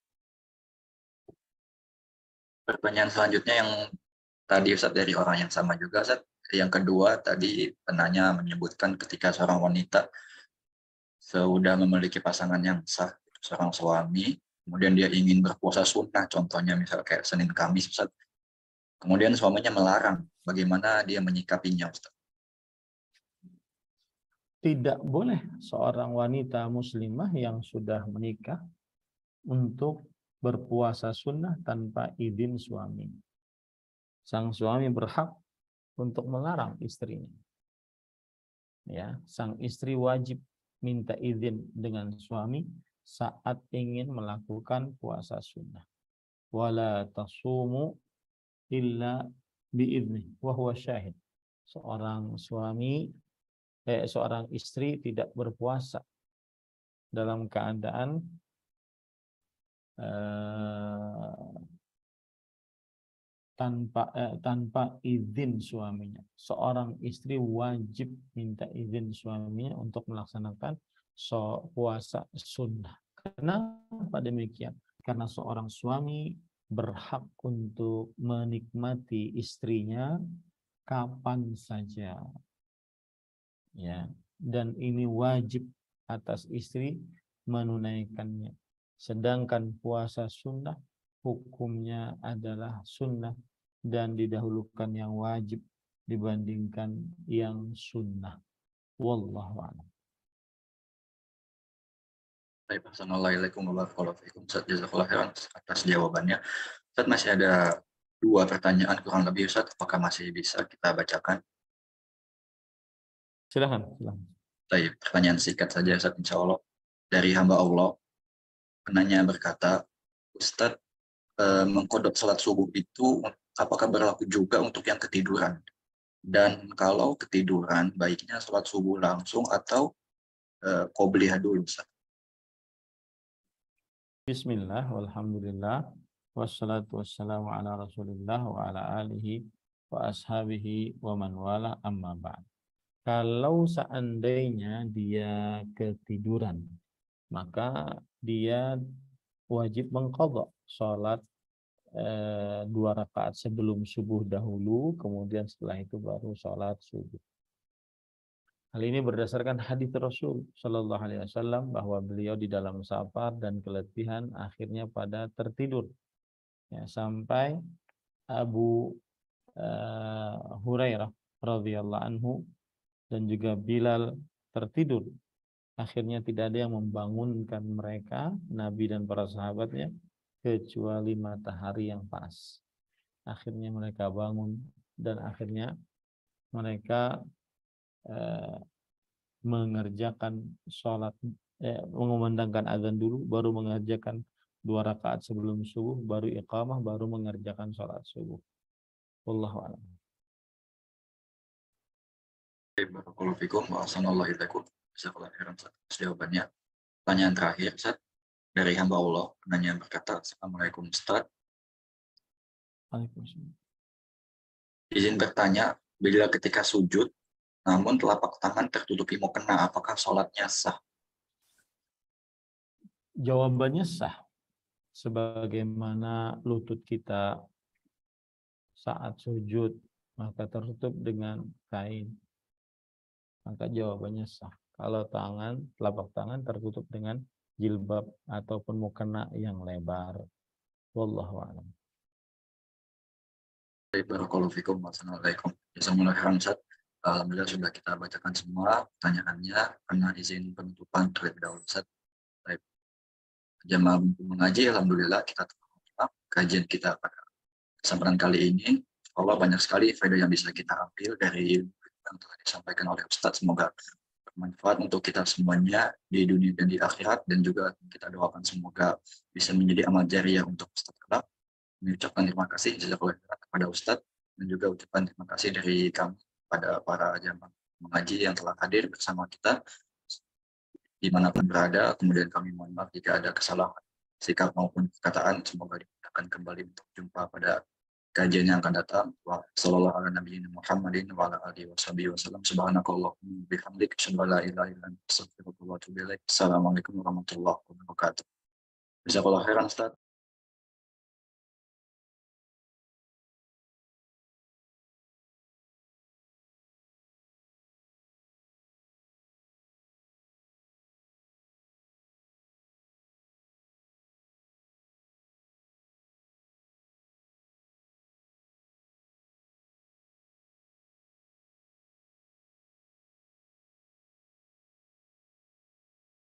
Pertanyaan selanjutnya yang tadi Ustaz dari orang yang sama juga Ustaz. Yang kedua tadi penanya menyebutkan ketika seorang wanita sudah memiliki pasangan yang sah, seorang suami, kemudian dia ingin berpuasa sunnah, contohnya misalnya kayak Senin Kamis Ustaz. Kemudian suaminya melarang, bagaimana dia menyikapinya Ustaz? Tidak boleh seorang wanita muslimah yang sudah menikah untuk berpuasa sunnah tanpa izin suami. Sang suami berhak untuk melarang istrinya. Ya, sang istri wajib minta izin dengan suami saat ingin melakukan puasa sunnah. Wala tasumu illa biizni wa huwa syahid. Seorang istri tidak berpuasa dalam keadaan tanpa izin suaminya. Seorang istri wajib minta izin suaminya untuk melaksanakan puasa sunnah. Kenapa demikian? Karena seorang suami berhak untuk menikmati istrinya kapan saja. Ya, dan ini wajib atas istri menunaikannya. Sedangkan puasa sunnah hukumnya adalah sunnah dan didahulukan yang wajib dibandingkan yang sunnah. Wallahu a'lam. Baik, Assalamualaikum warahmatullahi wabarakatuh. Ustaz, jazakallah khairan atas jawabannya. Ustaz, masih ada 2 pertanyaan kurang lebih, Ustaz. Apakah masih bisa kita bacakan? Silakan. Baik, pertanyaan singkat saja, Ustaz, insya Allah. Dari hamba Allah, penanya berkata, Ustaz, mengkodok salat subuh itu apakah berlaku juga untuk yang ketiduran? Dan kalau ketiduran, baiknya salat subuh langsung atau qobliyah dulu, Ustaz? Bismillah, walhamdulillah, wassalatu wassalamu ala rasulillah wa ala alihi wa ashabihi wa man wala amma ba'd. Kalau seandainya dia ketiduran, maka dia wajib mengqadha salat 2 rakaat sebelum subuh dahulu, kemudian setelah itu baru salat subuh. Hal ini berdasarkan hadis Rasul Shallallahu Alaihi Wasallam bahwa beliau di dalam safar dan keletihan akhirnya pada tertidur, ya, sampai Abu Hurairah radhiyallahu anhu dan juga Bilal tertidur. Akhirnya tidak ada yang membangunkan mereka, Nabi dan para sahabatnya, kecuali matahari yang pas. Akhirnya mereka bangun dan akhirnya mereka mengerjakan sholat, mengumandangkan azan dulu, baru mengerjakan 2 rakaat sebelum subuh, baru iqamah, baru mengerjakan sholat subuh. Wallahu a'lam. Barakallahu fikum wa ahsanallahu ilaikum. Jazakallahu khairan, Ustaz. Jawabannya. Pertanyaan terakhir, Ustaz, dari hamba Allah, penanya berkata, Assalamualaikum, Ustaz. Waalaikumsalam. Izin bertanya, bila ketika sujud, namun telapak tangan tertutupi mukena, apakah sholatnya sah? Jawabannya sah. Sebagaimana lutut kita saat sujud maka tertutup dengan kain, maka jawabannya sah. Kalau telapak tangan tertutup dengan jilbab ataupun mukena yang lebar. Wallahu a'lam. Barakallahu fikum wa assalamualaikum. Jazakumullah khairan, Ustaz. Alhamdulillah sudah kita bacakan semua pertanyaannya, karena izin penutupan terlebih dahulu, Ustaz. Baik. Jamaah mengaji, alhamdulillah kita telah kajian kita pada kesempatan kali ini. Allah banyak sekali faedah yang bisa kita ambil dari yang telah disampaikan oleh Ustaz. Semoga bermanfaat untuk kita semuanya di dunia dan di akhirat, dan juga kita doakan semoga bisa menjadi amal jariah untuk Ustaz kelak. Mengucapkan terima kasih jazakallahu khairan kepada Ustadz, dan juga ucapan terima kasih dari kami pada para jamaah mengaji yang telah hadir bersama kita dimanapun berada. Kemudian kami mohon maaf jika ada kesalahan sikap maupun perkataan. Semoga dimudahkan kembali untuk jumpa pada kajian yang akan datang. Wassallallahu ala nabiyina Muhammadin wa ala alihi wasallam. Subhanakallahumma bihamdik, asyhadu an la ilaha illa anta, astaghfiruka wa atubu ilaik. Assalamualaikum warahmatullahi wabarakatuh. Jazakallahu khairan, Ustaz.